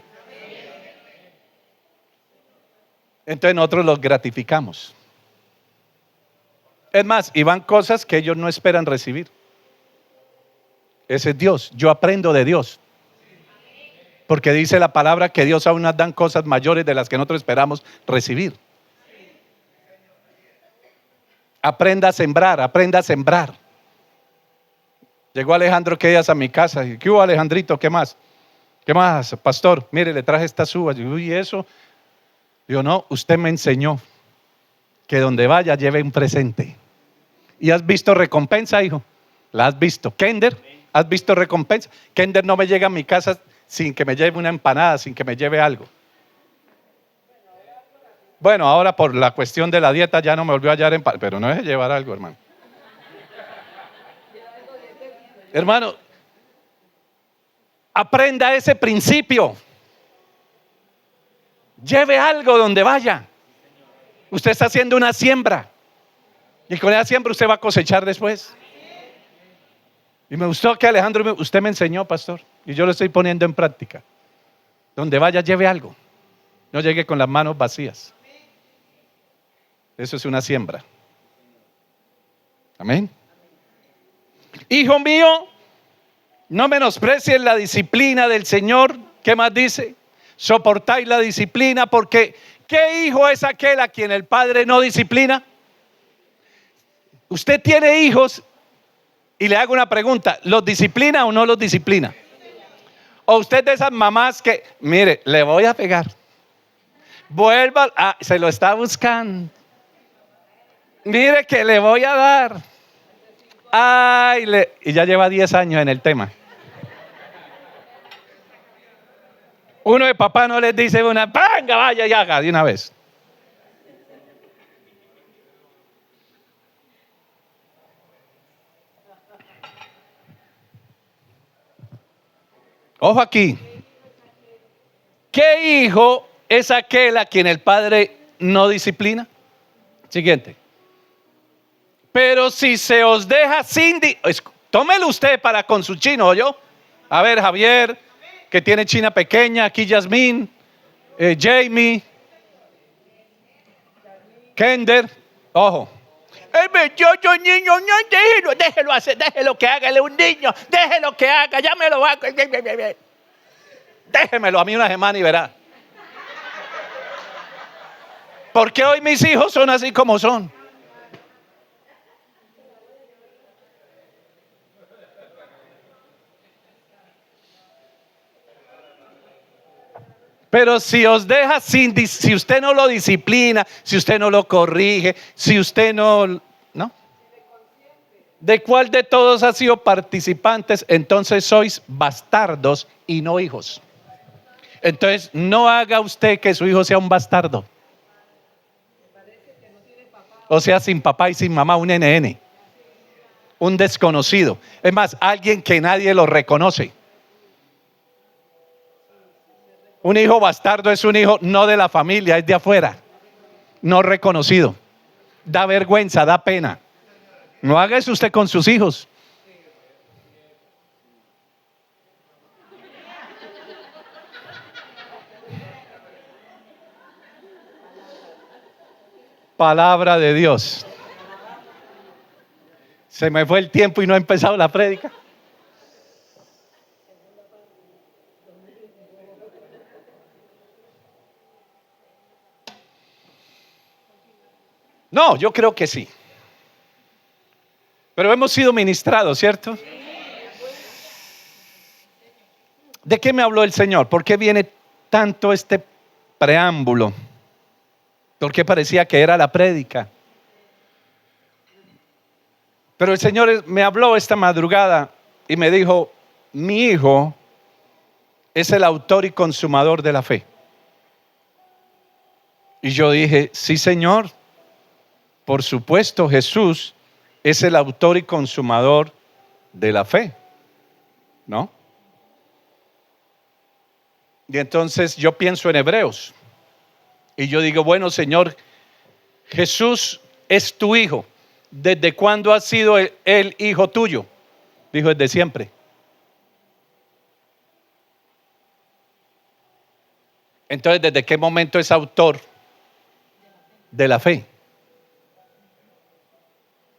A: Entonces nosotros los gratificamos. Es más, y van cosas que ellos no esperan recibir. Ese es Dios. Yo aprendo de Dios. Porque dice la palabra que Dios aún nos da cosas mayores de las que nosotros esperamos recibir. Aprenda a sembrar, aprenda a sembrar. Llegó Alejandro que días a mi casa. ¿Qué hubo, Alejandrito? ¿Qué más? ¿Qué más, pastor? Mire, le traje estas uvas. Y eso. Yo no, usted me enseñó que donde vaya lleve un presente. ¿Y has visto recompensa, hijo? ¿La has visto? Kender, ¿has visto recompensa? Kender no me llega a mi casa sin que me lleve una empanada, sin que me lleve algo. Bueno, ahora por la cuestión de la dieta ya no me volvió a hallar empanada, pero no es llevar algo, hermano. Hermano, aprenda ese principio. Lleve algo donde vaya. Usted está haciendo una siembra. Y con esa siembra usted va a cosechar después. Y me gustó que Alejandro, usted me enseñó, pastor. Y yo lo estoy poniendo en práctica. Donde vaya, lleve algo. No llegue con las manos vacías. Eso es una siembra. Amén. Hijo mío, no menosprecies la disciplina del Señor. ¿Qué más dice? Soportáis la disciplina, porque ¿qué hijo es aquel a quien el padre no disciplina? Usted tiene hijos y le hago una pregunta: ¿los disciplina o no los disciplina? O usted de esas mamás que, mire, le voy a pegar, vuelva, se lo está buscando, mire que le voy a dar, y ya lleva 10 años en el tema. Uno de papá no les dice una, venga, vaya y haga de una vez. Ojo aquí. ¿Qué hijo es aquel a quien el padre no disciplina? Siguiente. Pero si se os deja sin tómelo usted para con su chino, ¿oyó? A ver, Javier, que tiene china pequeña, aquí Yasmín, Jamie, Kender, ojo. Yo niño, no, déjelo hacer, déjelo que haga, él es un niño, déjelo que haga, ya me lo hago. Déjemelo a mí una semana y verá. Porque hoy mis hijos son así como son. Pero si os deja si usted no lo disciplina, si usted no lo corrige, si usted ¿no? ¿De cuál de todos ha sido participantes? Entonces sois bastardos y no hijos. Entonces no haga usted que su hijo sea un bastardo. O sea, sin papá y sin mamá, un NN. Un desconocido. Es más, alguien que nadie lo reconoce. Un hijo bastardo es un hijo no de la familia, es de afuera. No reconocido. Da vergüenza, da pena. No haga eso usted con sus hijos. Palabra de Dios. Se me fue el tiempo y no ha empezado la prédica. No, yo creo que sí. Pero hemos sido ministrados, ¿cierto? ¿De qué me habló el Señor? ¿Por qué viene tanto este preámbulo? ¿Por qué parecía que era la prédica? Pero el Señor me habló esta madrugada y me dijo: mi hijo es el autor y consumador de la fe. Y yo dije: sí, Señor, por supuesto, Jesús es el autor y consumador de la fe, ¿no? Y entonces yo pienso en Hebreos y yo digo: bueno, Señor, Jesús es tu hijo. ¿Desde cuándo ha sido él hijo tuyo? Dijo: desde siempre. Entonces, ¿desde qué momento es autor de la fe?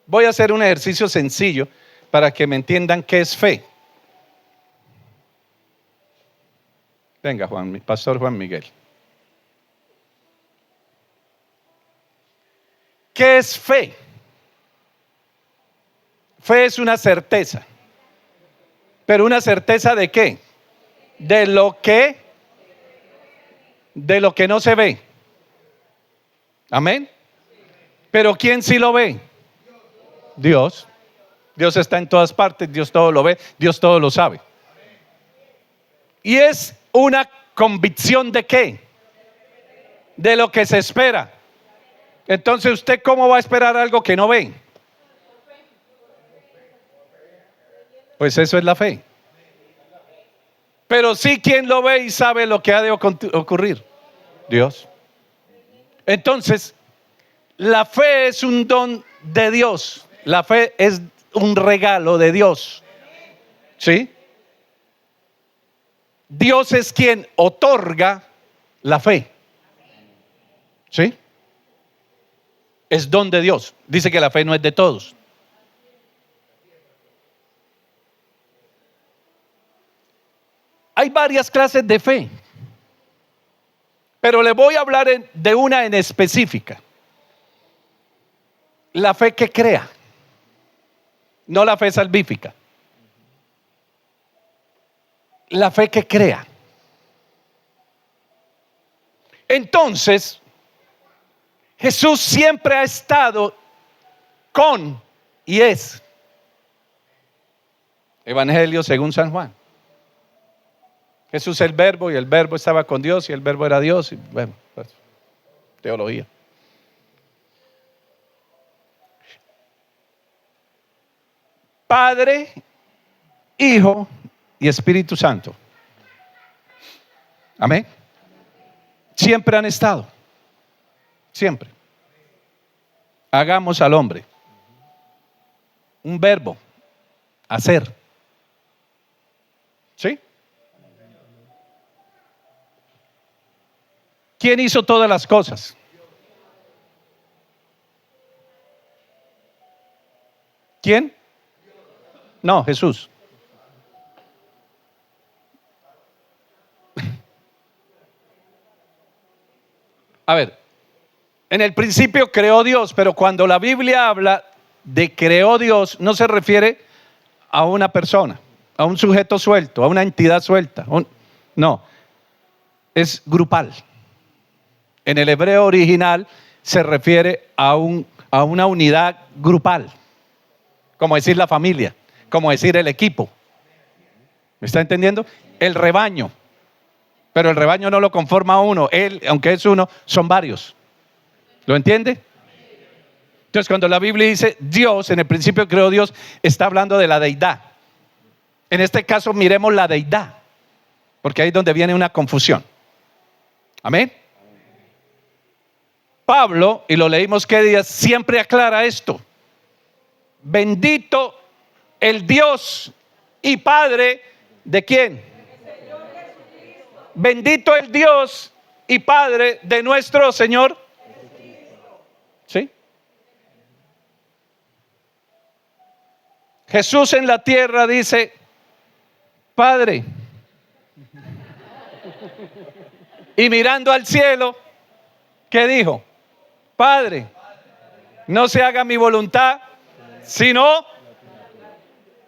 A: Voy a hacer un ejercicio sencillo para que me entiendan qué es fe. Venga, Pastor Juan Miguel. ¿Qué es fe? Fe es una certeza. ¿Pero una certeza de qué? De lo que no se ve. Amén. Pero ¿quién sí lo ve? Dios. Dios está en todas partes, Dios todo lo ve, Dios todo lo sabe. Y es una convicción ¿de qué? De lo que se espera. Entonces, ¿usted cómo va a esperar algo que no ve? Pues eso es la fe. Pero sí, ¿quién lo ve y sabe lo que ha de ocurrir? Dios. Entonces, la fe es un don de Dios. La fe es un regalo de Dios. ¿Sí? Dios es quien otorga la fe. ¿Sí? Es don de Dios. Dice que la fe no es de todos. Hay varias clases de fe, pero le voy a hablar de una en específica. La fe que crea, no la fe salvífica. La fe que crea. Entonces, Jesús siempre ha estado con y es. Evangelio según San Juan. Jesús es el verbo y el verbo estaba con Dios y el verbo era Dios. Y bueno, pues, teología. Padre, Hijo y Espíritu Santo. Amén. Siempre han estado. Siempre. Hagamos al hombre. Un verbo. Hacer. ¿Sí? ¿Quién hizo todas las cosas? ¿Quién? No, Jesús. A ver, en el principio creó Dios, pero cuando la Biblia habla de creó Dios, no se refiere a una persona, a un sujeto suelto, a una entidad suelta. No, es grupal. En el hebreo original se refiere a una unidad grupal, como decir la familia, como decir el equipo. ¿Me está entendiendo? El rebaño. Pero el rebaño no lo conforma uno. Él, aunque es uno, son varios. ¿Lo entiende? Entonces, cuando la Biblia dice Dios, en el principio creó Dios, está hablando de la deidad. En este caso, miremos la deidad, porque ahí es donde viene una confusión. Amén. Pablo, y lo leímos qué día, siempre aclara esto. Bendito el Dios y Padre de ¿quién? Bendito el Dios y Padre de nuestro Señor. ¿Sí? Jesús en la tierra dice, Padre. Y mirando al cielo, ¿qué dijo? Padre, no se haga mi voluntad, sino.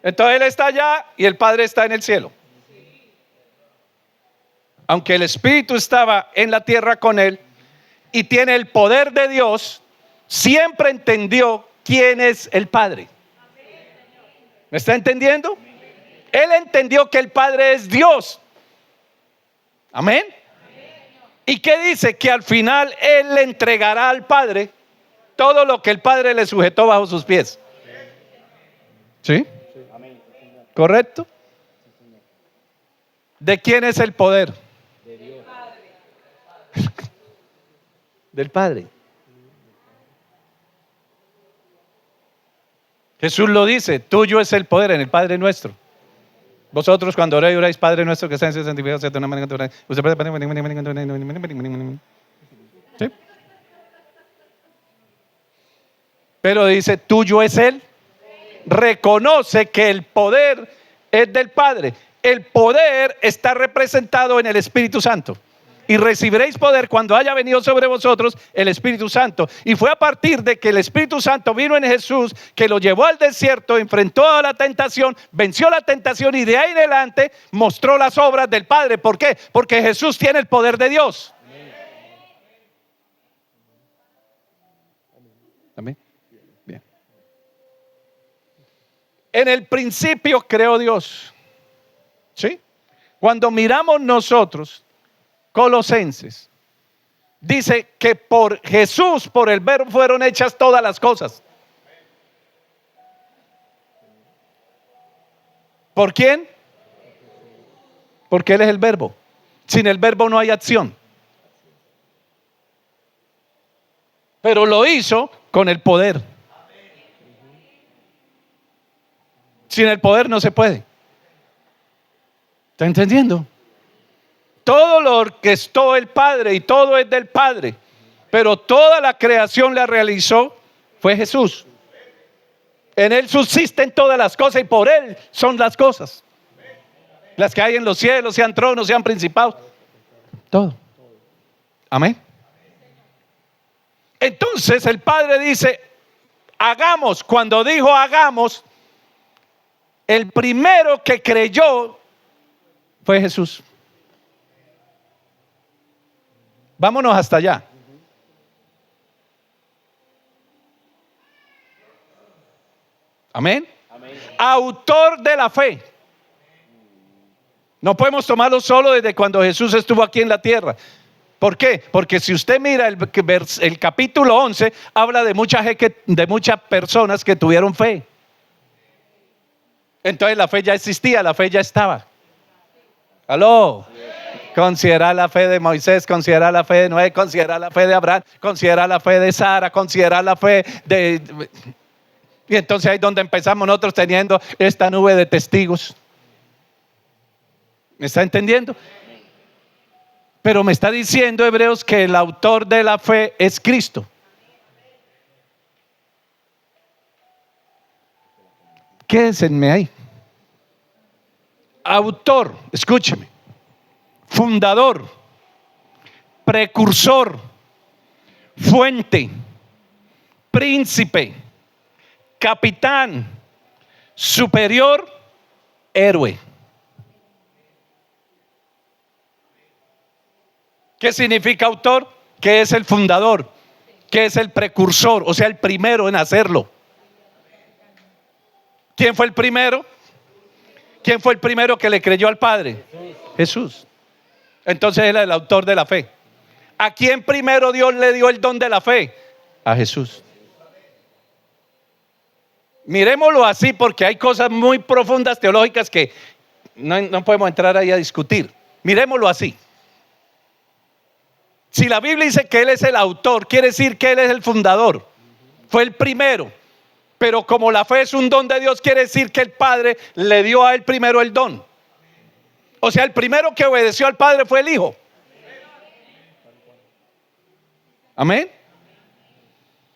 A: Entonces Él está allá y el Padre está en el cielo. Aunque el Espíritu estaba en la tierra con Él y tiene el poder de Dios, siempre entendió quién es el Padre. ¿Me está entendiendo? Él entendió que el Padre es Dios. Amén. ¿Y qué dice? Que al final Él le entregará al Padre todo lo que el Padre le sujetó bajo sus pies. ¿Sí? ¿Correcto? ¿De quién es el poder? De Dios. Del Padre. Jesús lo dice, tuyo es el poder en el Padre nuestro. Vosotros cuando oráis, Padre nuestro que está en el santificado sea tu nombre. ¿Sí? Pero dice, tuyo es Él. Reconoce que el poder es del Padre. El poder está representado en el Espíritu Santo. Y recibiréis poder cuando haya venido sobre vosotros el Espíritu Santo. Y fue a partir de que el Espíritu Santo vino en Jesús, que lo llevó al desierto, enfrentó a la tentación, venció la tentación y de ahí en adelante mostró las obras del Padre. ¿Por qué? Porque Jesús tiene el poder de Dios. Amén. En el principio creó Dios. ¿Sí? Cuando miramos nosotros, Colosenses, dice que por Jesús, por el Verbo, fueron hechas todas las cosas. ¿Por quién? Porque Él es el Verbo. Sin el Verbo no hay acción. Pero lo hizo con el poder. Sin el poder no se puede. ¿Está entendiendo? Todo lo orquestó el Padre y todo es del Padre. Pero toda la creación la realizó fue Jesús. En Él subsisten todas las cosas y por Él son las cosas. Las que hay en los cielos, sean tronos, sean principados. Todo. Amén. Entonces el Padre dice, hagamos. Cuando dijo hagamos, el primero que creyó fue Jesús. Vámonos hasta allá. Amén. Autor de la fe. No podemos tomarlo solo desde cuando Jesús estuvo aquí en la tierra. ¿Por qué? Porque si usted mira el capítulo 11, habla de muchas personas que tuvieron fe. Entonces la fe ya existía, la fe ya estaba. ¿Aló? Considera la fe de Moisés, considera la fe de Noé, considera la fe de Abraham, considera la fe de Sara, considera la fe de... Y entonces ahí es donde empezamos nosotros teniendo esta nube de testigos. ¿Me está entendiendo? Pero me está diciendo Hebreos que el autor de la fe es Cristo. Quédense ahí. Autor, escúcheme. Fundador, precursor, fuente, príncipe, capitán, superior, héroe. ¿Qué significa autor? Que es el fundador, que es el precursor, o sea, el primero en hacerlo. ¿Quién fue el primero? ¿Quién fue el primero que le creyó al Padre? Jesús. Entonces él es el autor de la fe. ¿A quién primero Dios le dio el don de la fe? A Jesús. Miremoslo así porque hay cosas muy profundas teológicas que no podemos entrar ahí a discutir. Miremoslo así. Si la Biblia dice que Él es el autor, quiere decir que Él es el fundador. Fue el primero. Pero como la fe es un don de Dios, quiere decir que el Padre le dio a Él primero el don. O sea, el primero que obedeció al Padre fue el Hijo. Amén.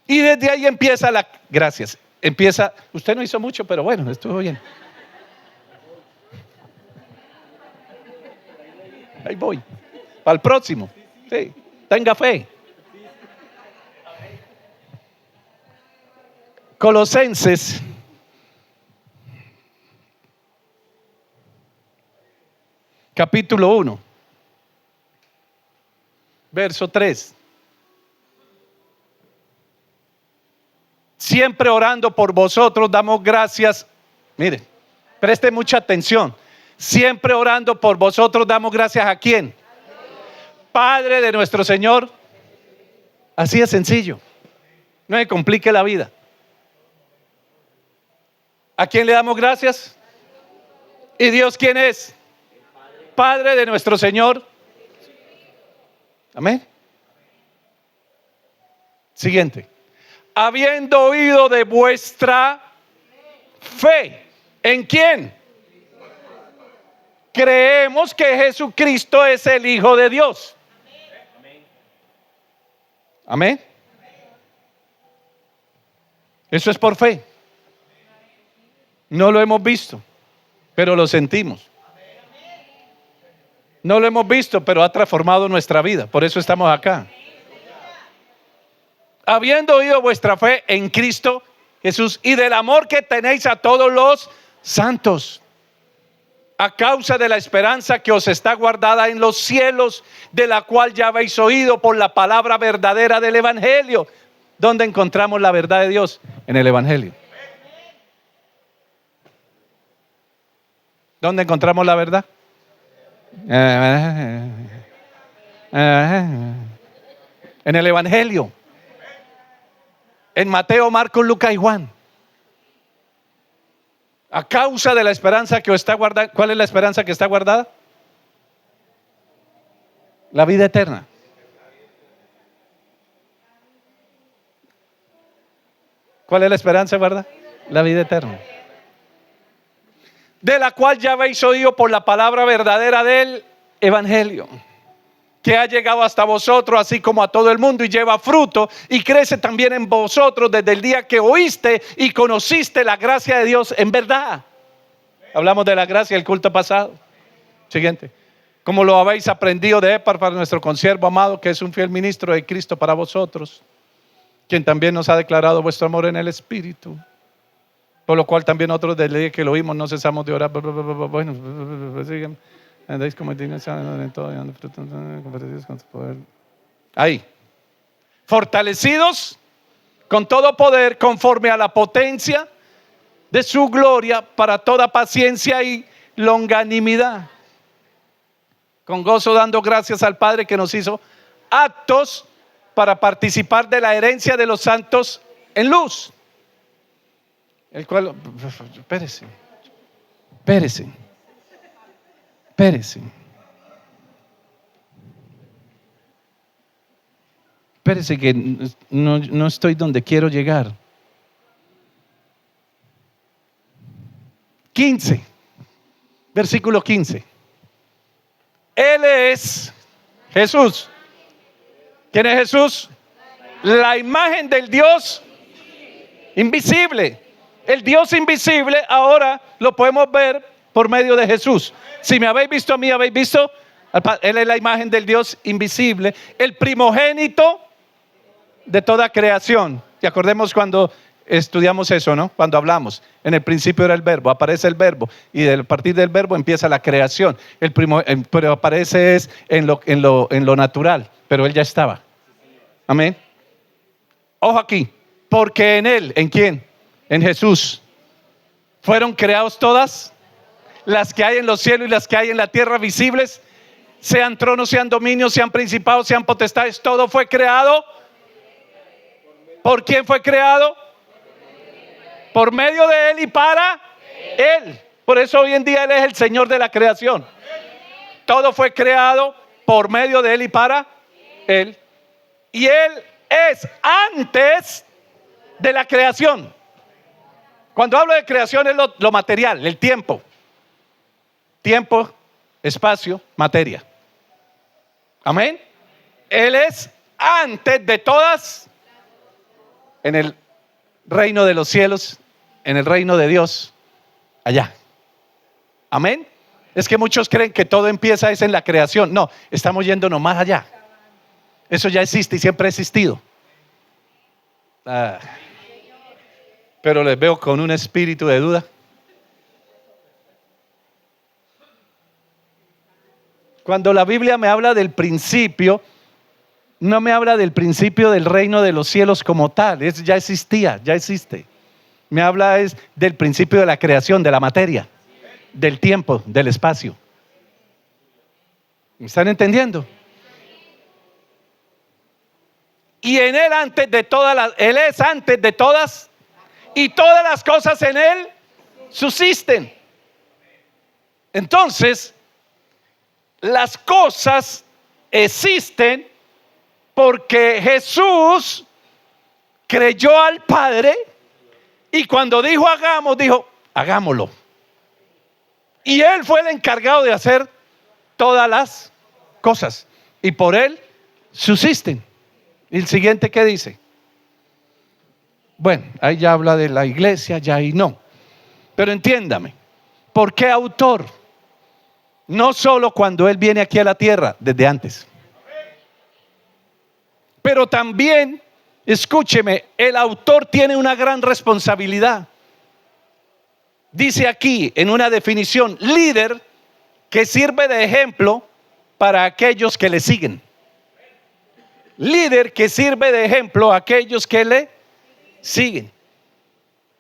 A: Y desde ahí empieza gracias. Usted no hizo mucho, pero bueno, estuvo bien. Ahí voy. Para el próximo. Sí, tenga fe. Colosenses capítulo 1 verso 3. Siempre orando por vosotros damos gracias. Mire, preste mucha atención. Siempre orando por vosotros damos gracias ¿a quién? Padre de nuestro Señor. Así de sencillo. No me complique la vida. ¿A quién le damos gracias? ¿Y Dios quién es? Padre de nuestro Señor. Amén. Siguiente. Habiendo oído de vuestra fe. ¿En quién? Creemos que Jesucristo es el Hijo de Dios. Amén. Eso es por fe. No lo hemos visto, pero lo sentimos. No lo hemos visto, pero ha transformado nuestra vida. Por eso estamos acá. Habiendo oído vuestra fe en Cristo Jesús y del amor que tenéis a todos los santos, a causa de la esperanza que os está guardada en los cielos, de la cual ya habéis oído por la palabra verdadera del Evangelio. ¿Dónde encontramos la verdad de Dios? En el Evangelio. ¿Dónde encontramos la verdad? En el Evangelio. En Mateo, Marcos, Lucas y Juan. A causa de la esperanza que está guardada. ¿Cuál es la esperanza que está guardada? La vida eterna. ¿Cuál es la esperanza guardada? La vida eterna. De la cual ya habéis oído por la palabra verdadera del Evangelio, que ha llegado hasta vosotros, así como a todo el mundo, y lleva fruto y crece también en vosotros desde el día que oíste y conociste la gracia de Dios en verdad. Hablamos de la gracia el culto pasado. Siguiente. Como lo habéis aprendido de Epafras, nuestro consiervo amado, que es un fiel ministro de Cristo para vosotros, quien también nos ha declarado vuestro amor en el Espíritu. Por lo cual también nosotros desde el día que lo oímos no cesamos de orar. Bueno, sigan. Andéis como dignos en todo, dando fruto, comprometidos con su poder. Ahí. Fortalecidos con todo poder conforme a la potencia de su gloria para toda paciencia y longanimidad. Con gozo dando gracias al Padre que nos hizo aptos para participar de la herencia de los santos en luz. El cual, espérese. Espérese que no estoy donde quiero llegar. 15, versículo 15. Él es Jesús. ¿Quién es Jesús? La imagen del Dios invisible. El Dios invisible ahora lo podemos ver por medio de Jesús. Si me habéis visto a mí, habéis visto. Él es la imagen del Dios invisible, el primogénito de toda creación. Y acordemos cuando estudiamos eso, ¿no? Cuando hablamos, en el principio era el verbo, aparece el verbo y a partir del verbo empieza la creación. Pero aparece es en lo natural, pero él ya estaba. Amén. Ojo aquí, porque en él, ¿en quién? En Jesús. Fueron creados todas las que hay en los cielos y las que hay en la tierra visibles, sean tronos, sean dominios, sean principados, sean potestades, todo fue creado. ¿Por quién fue creado? Por medio de él y para él. Por eso hoy en día él es el Señor de la creación. Todo fue creado por medio de él y para él. Y él es antes de la creación. Cuando hablo de creación es lo material, el tiempo. Tiempo, espacio, materia. Amén. Él es antes de todas en el reino de los cielos, en el reino de Dios, allá. Amén. Es que muchos creen que todo empieza es en la creación. No, estamos yéndonos más allá. Eso ya existe y siempre ha existido. Pero les veo con un espíritu de duda. Cuando la Biblia me habla del principio, no me habla del principio del reino de los cielos como tal. Ya existía, ya existe. Me habla es del principio de la creación, de la materia, del tiempo, del espacio. ¿Me están entendiendo? Y en él antes de todas él es antes de todas, y todas las cosas en él subsisten. Entonces, las cosas existen porque Jesús creyó al Padre y cuando dijo hagamos, dijo hagámoslo. Y él fue el encargado de hacer todas las cosas y por él subsisten. ¿Y el siguiente qué dice? Bueno, ahí ya habla de la iglesia, ya ahí no. Pero entiéndame, ¿por qué autor? No solo cuando él viene aquí a la tierra, desde antes. Pero también, escúcheme, el autor tiene una gran responsabilidad. Dice aquí en una definición, líder que sirve de ejemplo para aquellos que le siguen. Líder que sirve de ejemplo a aquellos que le siguen.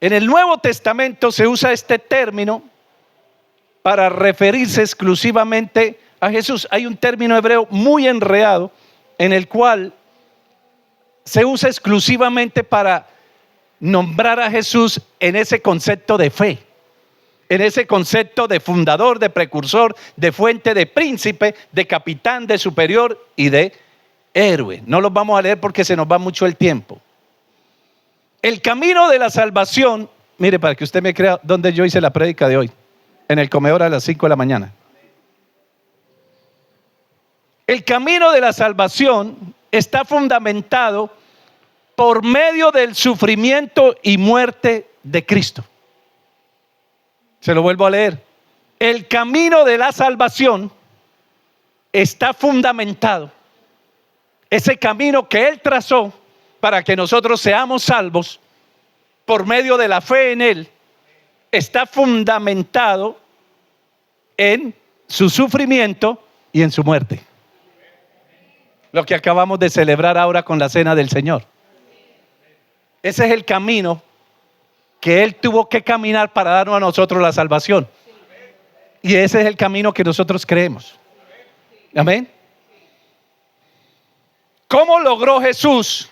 A: En el Nuevo Testamento se usa este término para referirse exclusivamente a Jesús. Hay un término hebreo muy enredado en el cual se usa exclusivamente para nombrar a Jesús en ese concepto de fe, en ese concepto de fundador, de precursor, de fuente, de príncipe, de capitán, de superior y de héroe. No los vamos a leer porque se nos va mucho el tiempo. El camino de la salvación, mire, para que usted me crea dónde yo hice la prédica de hoy, en el comedor a las 5 de la mañana. El camino de la salvación está fundamentado por medio del sufrimiento y muerte de Cristo. Se lo vuelvo a leer. El camino de la salvación está fundamentado. Ese camino que Él trazó para que nosotros seamos salvos por medio de la fe en Él, está fundamentado en su sufrimiento y en su muerte. Lo que acabamos de celebrar ahora con la cena del Señor. Ese es el camino que Él tuvo que caminar para darnos a nosotros la salvación. Y ese es el camino que nosotros creemos. Amén. ¿Cómo logró Jesús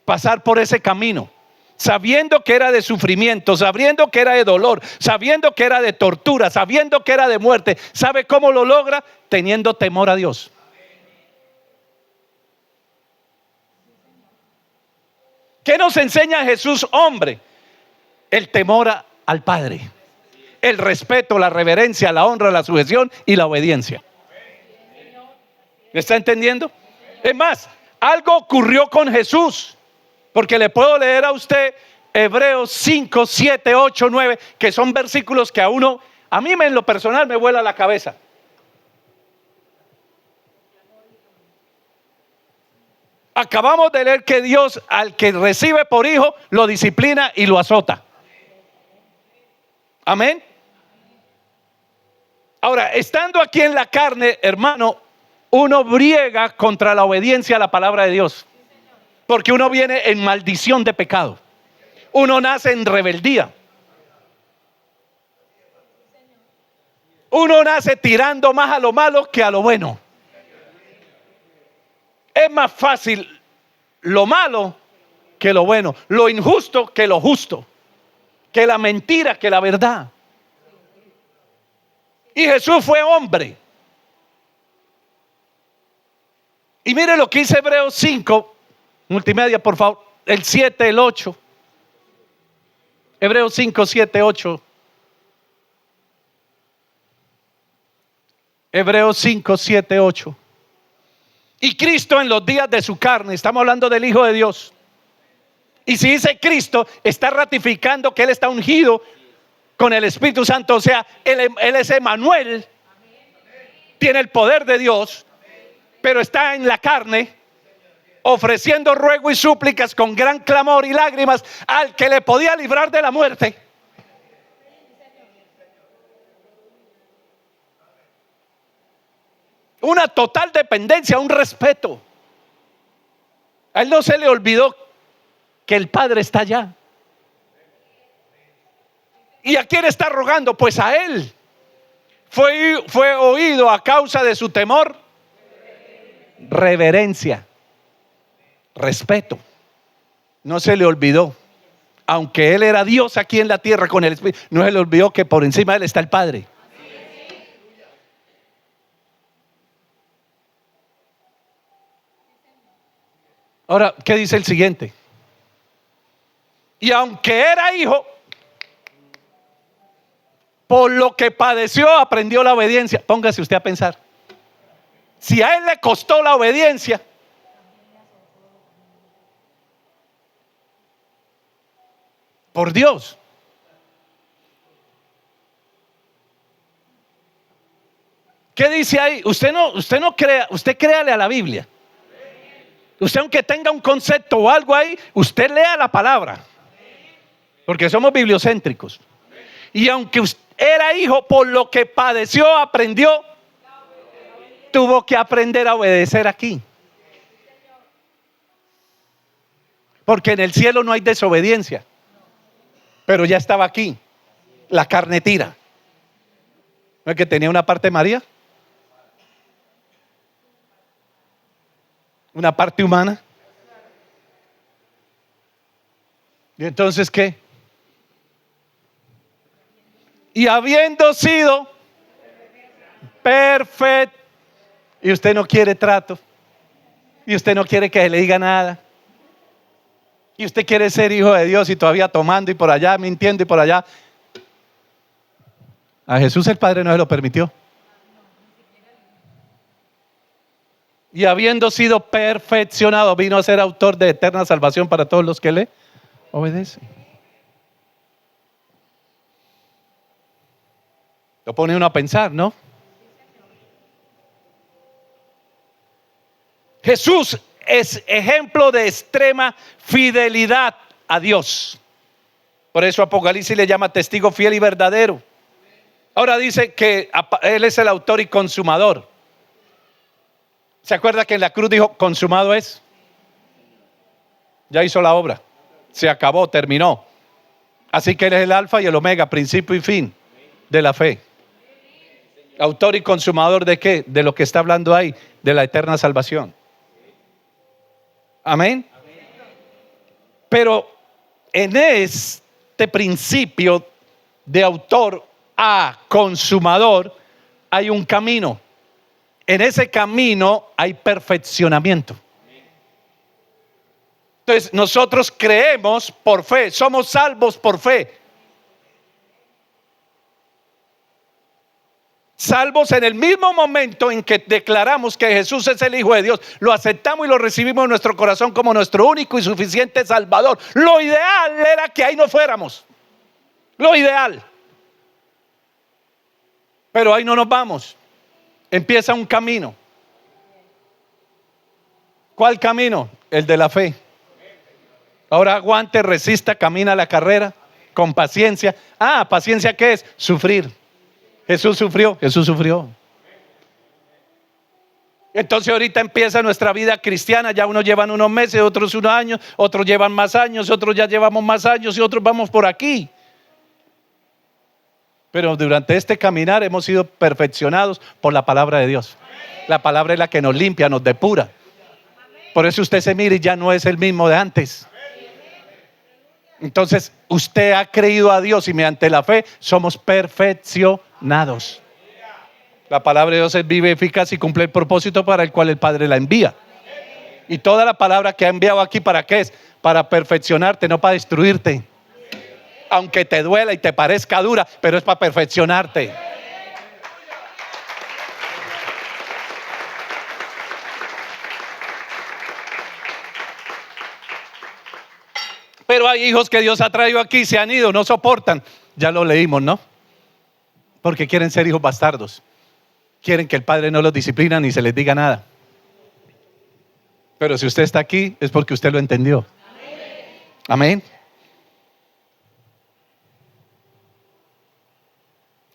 A: pasar por ese camino? Sabiendo que era de sufrimiento, sabiendo que era de dolor, sabiendo que era de tortura, sabiendo que era de muerte. ¿Sabe cómo lo logra? Teniendo temor a Dios. ¿Qué nos enseña Jesús, hombre? El temor al Padre, el respeto, la reverencia, la honra, la sujeción y la obediencia. ¿Me está entendiendo? Es más, algo ocurrió con Jesús, porque le puedo leer a usted Hebreos 5, 7, 8, 9, que son versículos que a mí en lo personal me vuela la cabeza. Acabamos de leer que Dios al que recibe por hijo lo disciplina y lo azota. Amén. Ahora, estando aquí en la carne, hermano, uno briega contra la obediencia a la palabra de Dios. Porque uno viene en maldición de pecado. Uno nace en rebeldía. Uno nace tirando más a lo malo que a lo bueno. Es más fácil lo malo que lo bueno, lo injusto que lo justo, que la mentira que la verdad. Y Jesús fue hombre. Y mire lo que dice Hebreos 5, multimedia por favor, el 7, el 8. Hebreos 5, 7, 8. Hebreos 5, 7, 8. Y Cristo en los días de su carne, estamos hablando del Hijo de Dios. Y si dice Cristo, está ratificando que Él está ungido con el Espíritu Santo. O sea, Él es Emmanuel, tiene el poder de Dios, pero está en la carne, ofreciendo ruego y súplicas con gran clamor y lágrimas al que le podía librar de la muerte. Una total dependencia, un respeto. A Él no se le olvidó que el Padre está allá. ¿Y a quién está rogando? Pues a Él. Fue oído a causa de su temor, reverencia, respeto. No se le olvidó. Aunque Él era Dios aquí en la tierra con el Espíritu, no se le olvidó que por encima de Él está el Padre. Ahora, ¿qué dice el siguiente? Y aunque era hijo, por lo que padeció, aprendió la obediencia. Póngase usted a pensar. Si a Él le costó la obediencia, por Dios. ¿Qué dice ahí? Usted no crea, usted créale a la Biblia. Usted, aunque tenga un concepto o algo ahí, usted lea la palabra. Porque somos bibliocéntricos. Y aunque usted era hijo, por lo que padeció, aprendió, tuvo que aprender a obedecer aquí. Porque en el cielo no hay desobediencia. Pero ya estaba aquí. La carne tira. ¿No es que tenía una parte María? Una parte humana. ¿Y entonces qué? Y habiendo sido perfecto, y usted no quiere trato, y usted no quiere que se le diga nada, y usted quiere ser hijo de Dios y todavía tomando y por allá, mintiendo y por allá. A Jesús el Padre no se lo permitió. Y habiendo sido perfeccionado, vino a ser autor de eterna salvación para todos los que le obedecen. Lo pone uno a pensar, ¿no? Jesús es ejemplo de extrema fidelidad a Dios. Por eso Apocalipsis le llama testigo fiel y verdadero. Ahora dice que Él es el autor y consumador. ¿Se acuerda que en la cruz dijo, consumado es? Ya hizo la obra. Se acabó, terminó. Así que Él es el alfa y el omega, principio y fin de la fe. Autor y consumador ¿de qué? De lo que está hablando ahí, de la eterna salvación. Amén. Pero en este principio de autor a consumador hay un camino. En ese camino hay perfeccionamiento. Entonces nosotros creemos por fe, somos salvos por fe. Salvos en el mismo momento en que declaramos que Jesús es el Hijo de Dios, lo aceptamos y lo recibimos en nuestro corazón como nuestro único y suficiente Salvador. Lo ideal era que ahí no fuéramos. Lo ideal. Pero ahí no nos vamos. Empieza un camino. ¿Cuál camino? El de la fe. Ahora aguante, resista, camina la carrera con paciencia. ¿Paciencia qué es? Sufrir. Jesús sufrió, Jesús sufrió. Entonces ahorita empieza nuestra vida cristiana. Ya unos llevan unos meses, otros unos años, otros llevan más años, otros ya llevamos más años y otros vamos por aquí. Pero durante este caminar hemos sido perfeccionados por la palabra de Dios. La palabra es la que nos limpia, nos depura. Por eso usted se mira y ya no es el mismo de antes. Entonces usted ha creído a Dios y mediante la fe somos perfeccionados. La palabra de Dios es viva, eficaz y cumple el propósito para el cual el Padre la envía. Y toda la palabra que ha enviado aquí, ¿para qué es? Para perfeccionarte, no para destruirte. Aunque te duela y te parezca dura, pero es para perfeccionarte. Pero hay hijos que Dios ha traído aquí, se han ido, no soportan. Ya lo leímos, ¿no? Porque quieren ser hijos bastardos. Quieren que el padre no los disciplina ni se les diga nada. Pero si usted está aquí es porque usted lo entendió. Amén.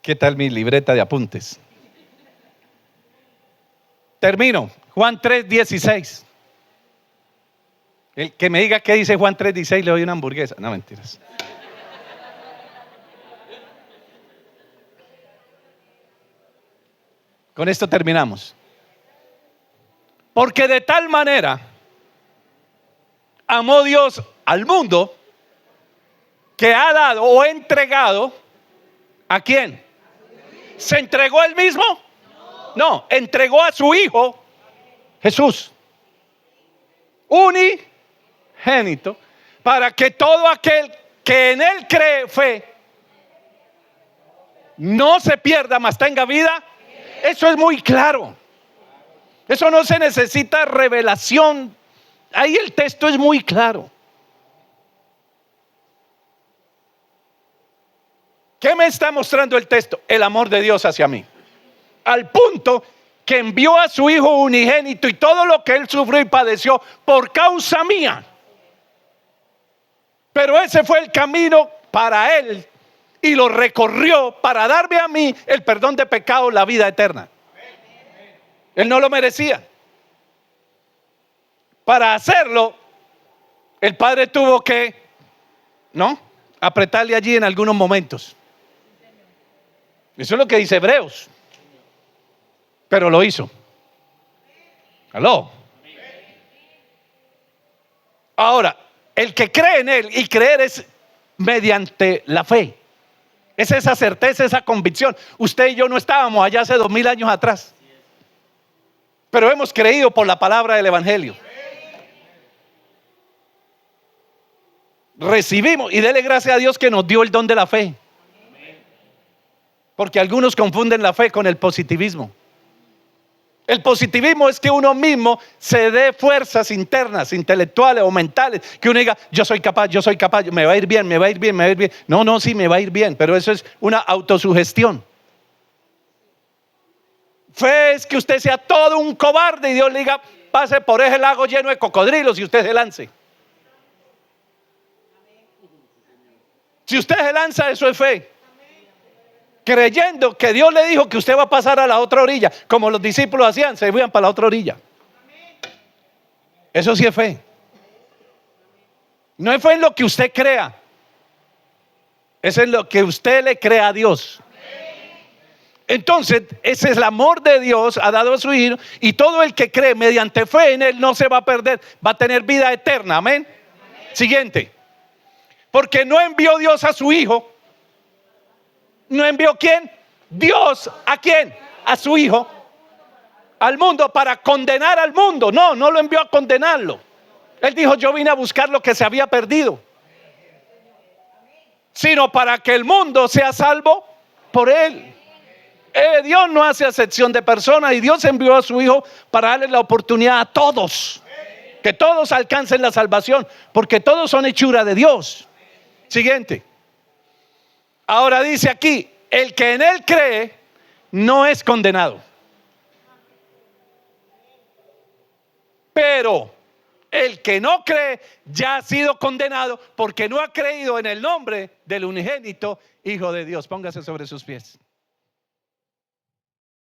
A: ¿Qué tal mi libreta de apuntes? Termino. Juan 3:16. El que me diga qué dice Juan 3:16 le doy una hamburguesa. No, mentiras. Con esto terminamos. Porque de tal manera amó Dios al mundo que ha dado o entregado ¿a quién? ¿Se entregó él mismo? No, entregó a su Hijo Jesús unigénito para que todo aquel que en él cree fe no se pierda, mas tenga vida. Eso es muy claro. Eso no se necesita revelación. Ahí el texto es muy claro. ¿Qué me está mostrando el texto? El amor de Dios hacia mí. Al punto que envió a su Hijo unigénito y todo lo que él sufrió y padeció por causa mía. Pero ese fue el camino para él y lo recorrió para darme a mí el perdón de pecado, la vida eterna. Él no lo merecía. Para hacerlo, el Padre tuvo que, ¿no?, apretarle allí en algunos momentos. Eso es lo que dice Hebreos. Pero lo hizo. ¿Aló? Ahora, el que cree en Él, y creer es mediante la fe. Es esa certeza, esa convicción. Usted y yo no estábamos allá hace 2000 años atrás, pero hemos creído por la palabra del Evangelio. Recibimos, y dele gracias a Dios que nos dio el don de la fe. Porque algunos confunden la fe con el positivismo. El positivismo es que uno mismo se dé fuerzas internas, intelectuales o mentales, que uno diga, yo soy capaz, me va a ir bien, me va a ir bien, me va a ir bien. No, sí, me va a ir bien, pero eso es una autosugestión. Fe es que usted sea todo un cobarde y Dios le diga, pase por ese lago lleno de cocodrilos y usted se lance. Si usted se lanza, eso es fe. Creyendo que Dios le dijo que usted va a pasar a la otra orilla, como los discípulos hacían, se iban para la otra orilla. Eso sí es fe. No es fe en lo que usted crea, es en lo que usted le crea a Dios. Entonces, ese es el amor de Dios, ha dado a su Hijo, y todo el que cree mediante fe en Él no se va a perder, va a tener vida eterna. Amén. Siguiente. Porque no envió Dios a su Hijo. ¿No envió quién? Dios. ¿A quién? A su Hijo al mundo para condenar al mundo. No lo envió a condenarlo. Él dijo, yo vine a buscar lo que se había perdido, sino para que el mundo sea salvo por Él. Dios no hace acepción de personas, y Dios envió a su Hijo para darle la oportunidad a todos, que todos alcancen la salvación, porque todos son hechura de Dios. Siguiente. Ahora dice aquí, el que en Él cree no es condenado. Pero el que no cree ya ha sido condenado porque no ha creído en el nombre del unigénito Hijo de Dios. Póngase sobre sus pies.